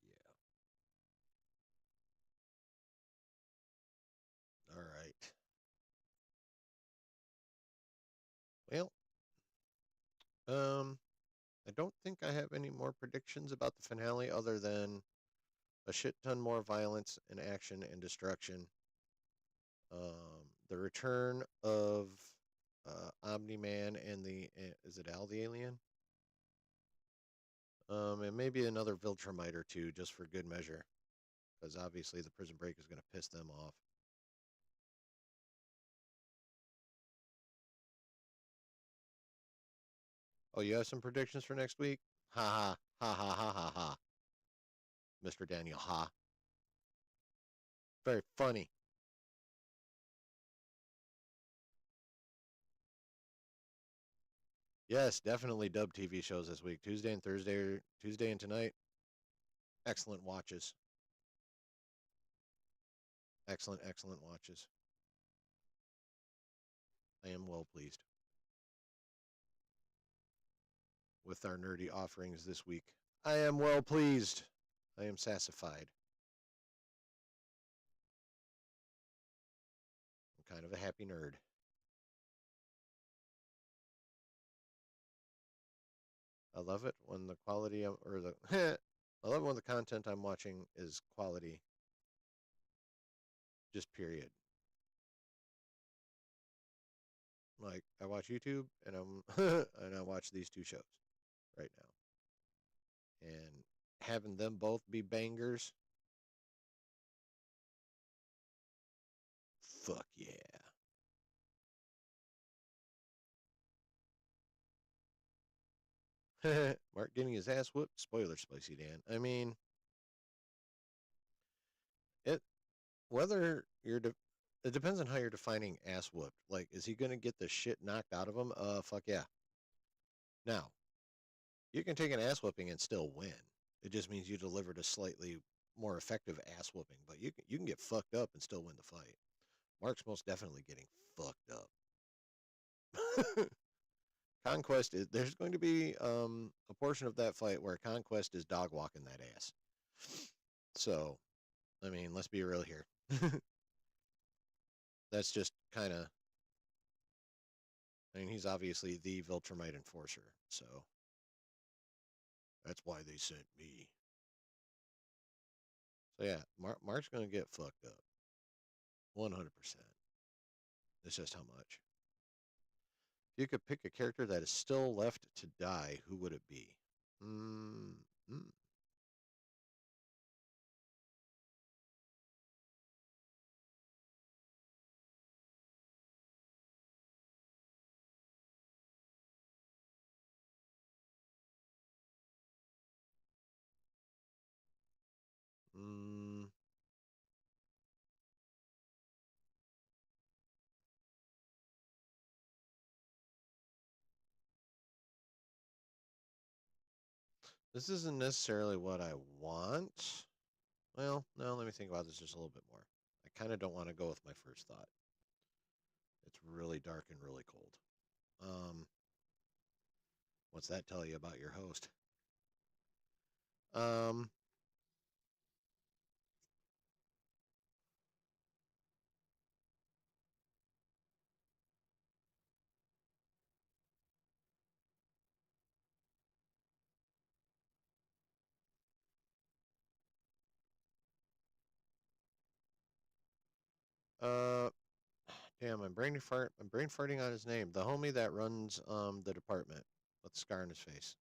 yeah. All right. Well, um, I don't think I have any more predictions about the finale other than a shit ton more violence and action and destruction. The return of Omni Man and the is it Al the alien? And maybe another Viltrumite or two just for good measure, because obviously the Prison Break is going to piss them off. Oh, you have some predictions for next week? Ha ha ha ha ha ha ha. Mr. Daniel, ha. Very funny. Yes, definitely dub TV shows this week. Tuesday and Thursday, Tuesday and tonight. Excellent watches. Excellent, excellent watches. I am well pleased with our nerdy offerings this week. I am well pleased. I am sassified. I'm kind of a happy nerd. I love it when the quality of, or the I love it when the content I'm watching is quality. Just period. Like I watch YouTube and I'm and I watch these two shows right now. And having them both be bangers, fuck yeah. Mark getting his ass whooped. Spoiler, Spicy Dan. I mean, it whether you're it depends on how you're defining ass whooped. Like, is he gonna get the shit knocked out of him? Fuck yeah. Now, you can take an ass whooping and still win. It just means you delivered a slightly more effective ass whooping, but you can get fucked up and still win the fight. Mark's most definitely getting fucked up. Conquest is there's going to be a portion of that fight where Conquest is dog walking that ass. So, I mean, let's be real here. That's just kind of. I mean, he's obviously the Viltrumite enforcer, so that's why they sent me. So yeah, Mark's gonna get fucked up, 100%. It's just how much. If you could pick a character that is still left to die, who would it be? Mm, mm, mm. This isn't necessarily what I want. Well, no, let me think about this just a little bit more. I kind of don't want to go with my first thought. It's really dark and really cold. Um, what's that tell you about your host? Um, uh, damn, I'm brain farting on his name. The homie that runs the department with the scar on his face.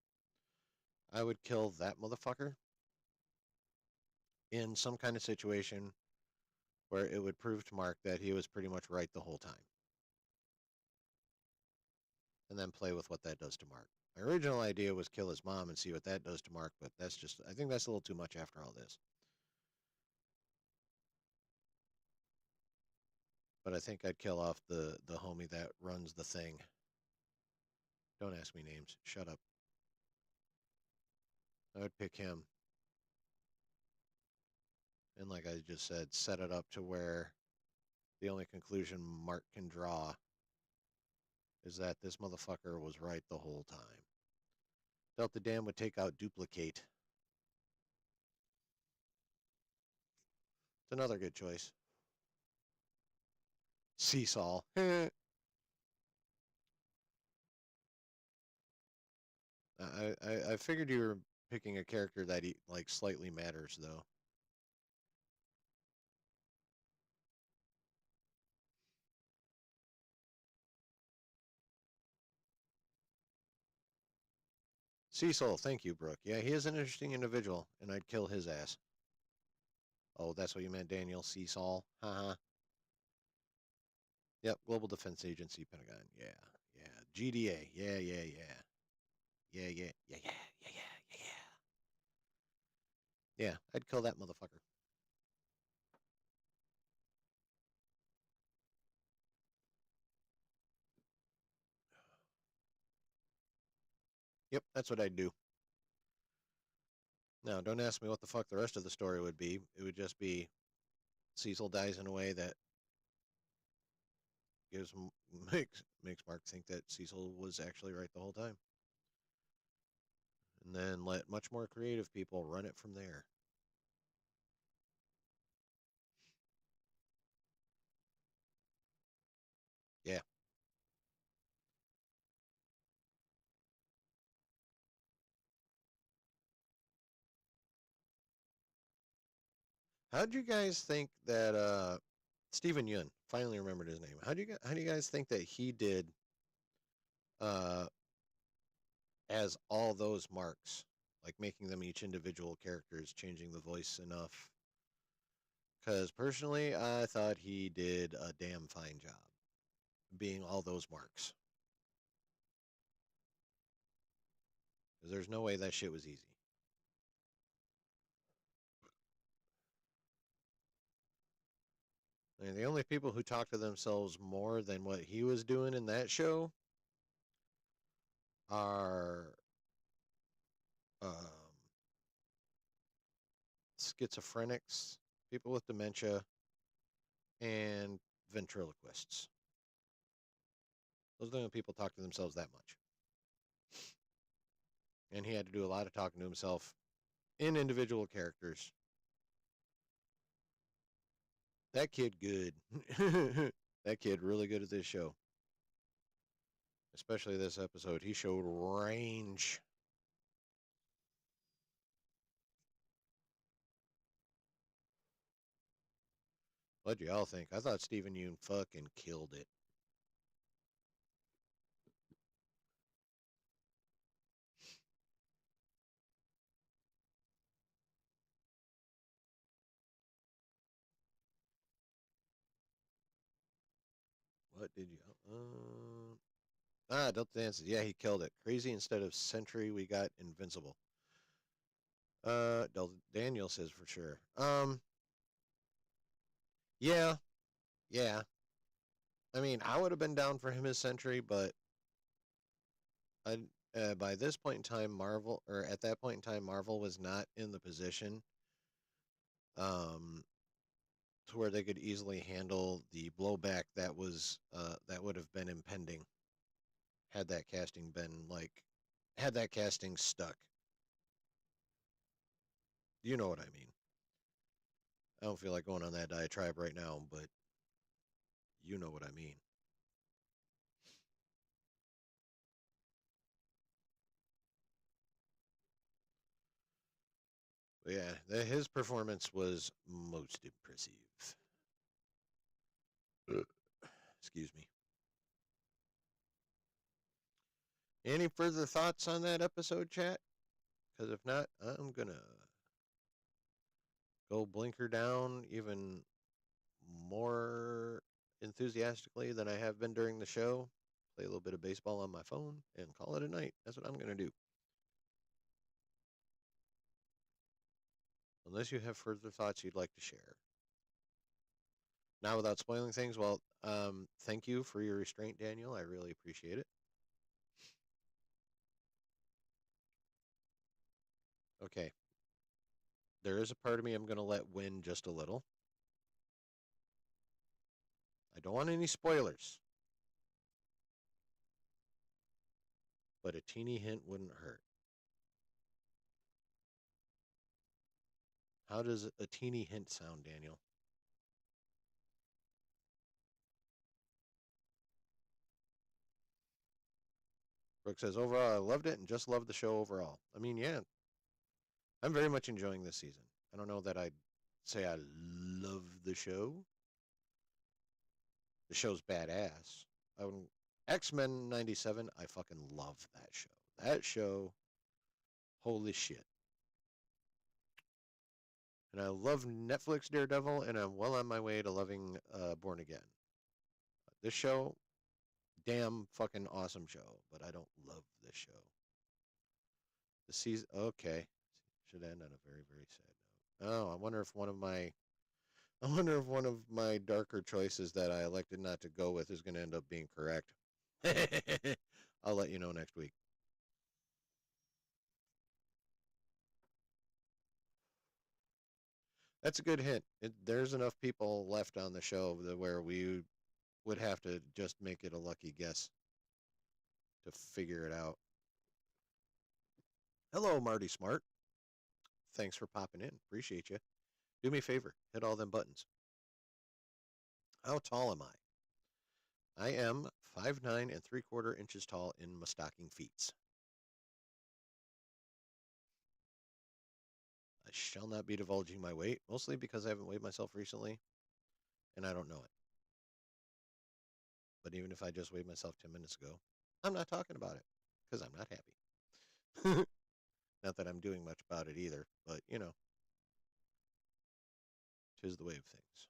I would kill that motherfucker in some kind of situation where it would prove to Mark that he was pretty much right the whole time, and then play with what that does to Mark. My original idea was kill his mom and see what that does to Mark, but that's just I think that's a little too much after all this. But I think I'd kill off the homie that runs the thing. Don't ask me names. Shut up. I would pick him. And like I just said, set it up to where the only conclusion Mark can draw is that this motherfucker was right the whole time. Delta Dam would take out Duplicate. It's another good choice. Seesaw. I figured you were picking a character that he like slightly matters though. Cecil, thank you, Brooke. Yeah, he is an interesting individual, and I'd kill his ass. Oh, that's what you meant, Daniel. Cecil. Haha. Yep, Global Defense Agency, Pentagon. Yeah, yeah. GDA. Yeah, yeah, yeah. Yeah, yeah, yeah, yeah, yeah, yeah, yeah. Yeah, I'd kill that motherfucker. Yep, that's what I'd do. Now, don't ask me what the fuck the rest of the story would be. It would just be Cecil dies in a way that gives makes Mark think that Cecil was actually right the whole time, and then let much more creative people run it from there. Yeah. How'd you guys think that Stephen Yun, finally remembered his name. How do you guys think that he did uh as all those marks, like making them each individual characters, changing the voice enough? Because personally, I thought he did a damn fine job being all those marks. Because there's no way that shit was easy. I mean, the only people who talk to themselves more than what he was doing in that show are um, schizophrenics, people with dementia, and ventriloquists. Those are the only people talk to themselves that much. And he had to do a lot of talking to himself in individual characters. That kid good. That kid really good at this show. Especially this episode. He showed range. What do y'all think? I thought Stephen Yoon fucking killed it. What did you? Delta Dances. Yeah, he killed it. Crazy instead of Sentry, we got Invincible. Delta Daniel says for sure. Yeah, yeah. I mean, I would have been down for him as Sentry, but I, by this point in time, Marvel, or at that point in time, Marvel was not in the position um, to where they could easily handle the blowback that would have been impending had that casting been had that casting stuck. You know what I mean? I don't feel like going on that diatribe right now, but you know what I mean. But yeah, his performance was most impressive. Excuse me. Any further thoughts on that episode, chat? Because if not, I'm gonna go blinker down even more enthusiastically than I have been during the show. Play a little bit of baseball on my phone and call it a night. That's what I'm gonna do. Unless you have further thoughts you'd like to share. Now, without spoiling things, well, thank you for your restraint, Daniel. I really appreciate it. Okay, there is a part of me I'm going to let win just a little. I don't want any spoilers, but a teeny hint wouldn't hurt. How does a teeny hint sound, Daniel? Brooke says, overall, I loved it and just loved the show overall. I mean, yeah, I'm very much enjoying this season. I don't know that I'd say I love the show. The show's badass. I would X-Men 97, I fucking love that show. That show, holy shit. And I love Netflix Daredevil, and I'm well on my way to loving Born Again. This show, damn fucking awesome show, but I don't love this show. The season. Okay. Should end on a very, very sad note. Oh, I wonder if one of my. I wonder if one of my darker choices that I elected not to go with is going to end up being correct. I'll let you know next week. That's a good hint. There's enough people left on the show where we would have to just make it a lucky guess to figure it out. Hello, Marty Smart. Thanks for popping in. Appreciate you. Do me a favor. Hit all them buttons. How tall am I? I am 5'9 3/4 inches tall in my stocking feet. I shall not be divulging my weight, mostly because I haven't weighed myself recently, and I don't know it. But even if I just weighed myself 10 minutes ago, I'm not talking about it because I'm not happy. Not that I'm doing much about it either, but you know, 'tis the way of things.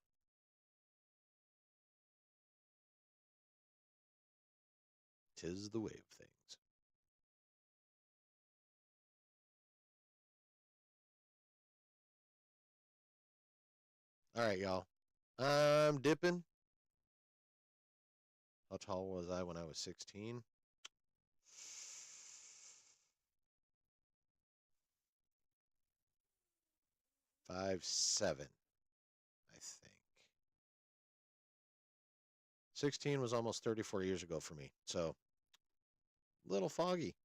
Tis the way of things. All right, y'all. I'm dipping. How tall was I when I was 16? 5'7", I think. 16 was almost 34 years ago for me, so little foggy.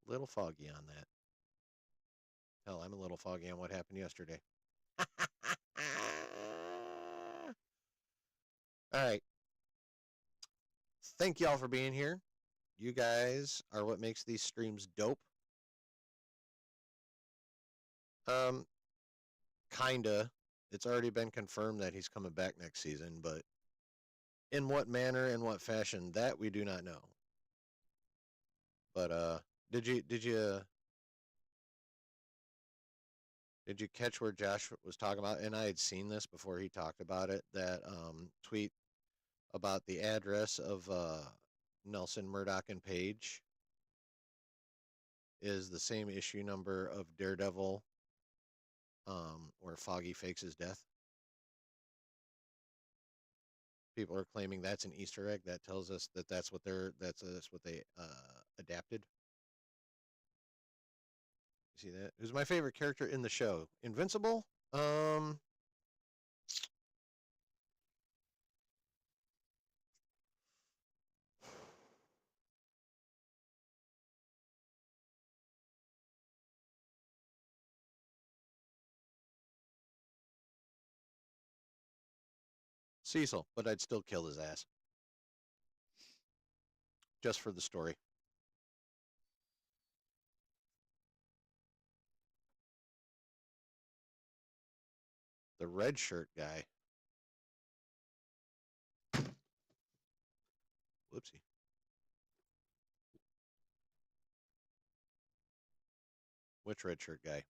Little foggy on that. Hell, I'm a little foggy on what happened yesterday. All right. Thank y'all for being here. You guys are what makes these streams dope. Um, kinda. It's already been confirmed that he's coming back next season, but in what manner and what fashion, that we do not know. But did you catch where Josh was talking about? And I had seen this before he talked about it. That tweet about the address of Nelson, Murdoch, and Page is the same issue number of Daredevil, where Foggy fakes his death. People are claiming that's an Easter egg that tells us that that's what they adapted. You see that? Who's my favorite character in the show? Invincible? Cecil, but I'd still kill his ass. Just for the story. The red shirt guy. Whoopsie. Which red shirt guy?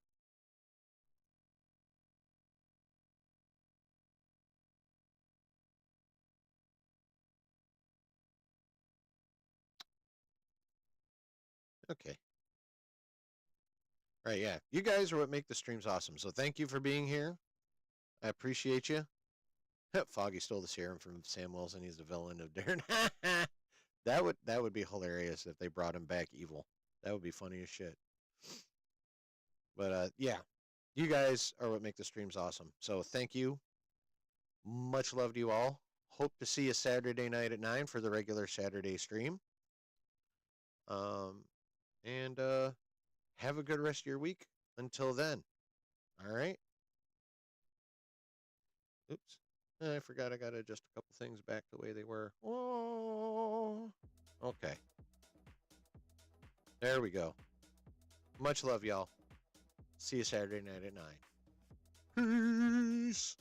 Okay. All right, yeah. You guys are what make the streams awesome. So thank you for being here. I appreciate you. Foggy stole the serum from Sam Wilson. He's the villain of Darren. that would be hilarious if they brought him back evil. That would be funny as shit. But yeah, you guys are what make the streams awesome. So thank you. Much love to you all. Hope to see you Saturday night at 9 for the regular Saturday stream. And have a good rest of your week. Until then. All right. Oops. I forgot I got to adjust a couple things back the way they were. Oh. Okay. There we go. Much love, y'all. See you Saturday night at 9. Peace.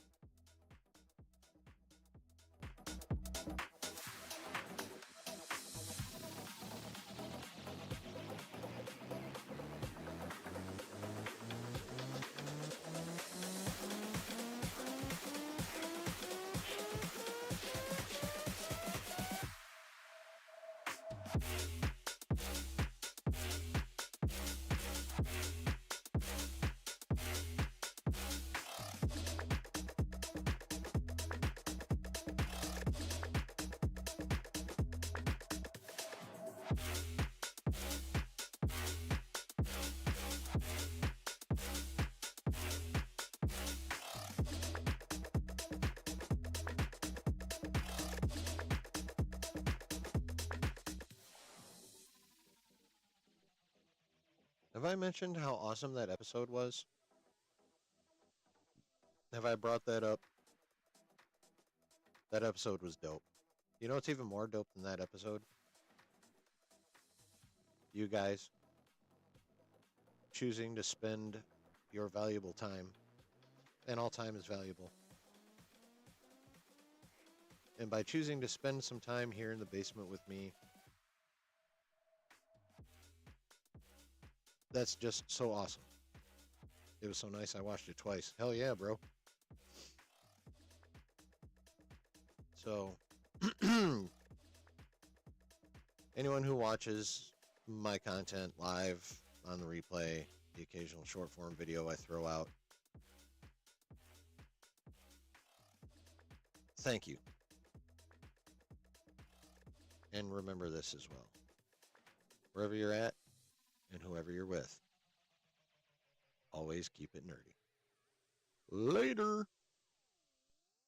Have I mentioned how awesome that episode was? Have I brought that up? That episode was dope. You know what's even more dope than that episode? You guys choosing to spend your valuable time, and all time is valuable. And by choosing to spend some time here in the basement with me, that's just so awesome. It was so nice I watched it twice. Hell yeah, bro. So, anyone who watches my content live on the replay, the occasional short form video I throw out, thank you. And remember this as well. Wherever you're at and whoever you're with, always keep it nerdy. Later.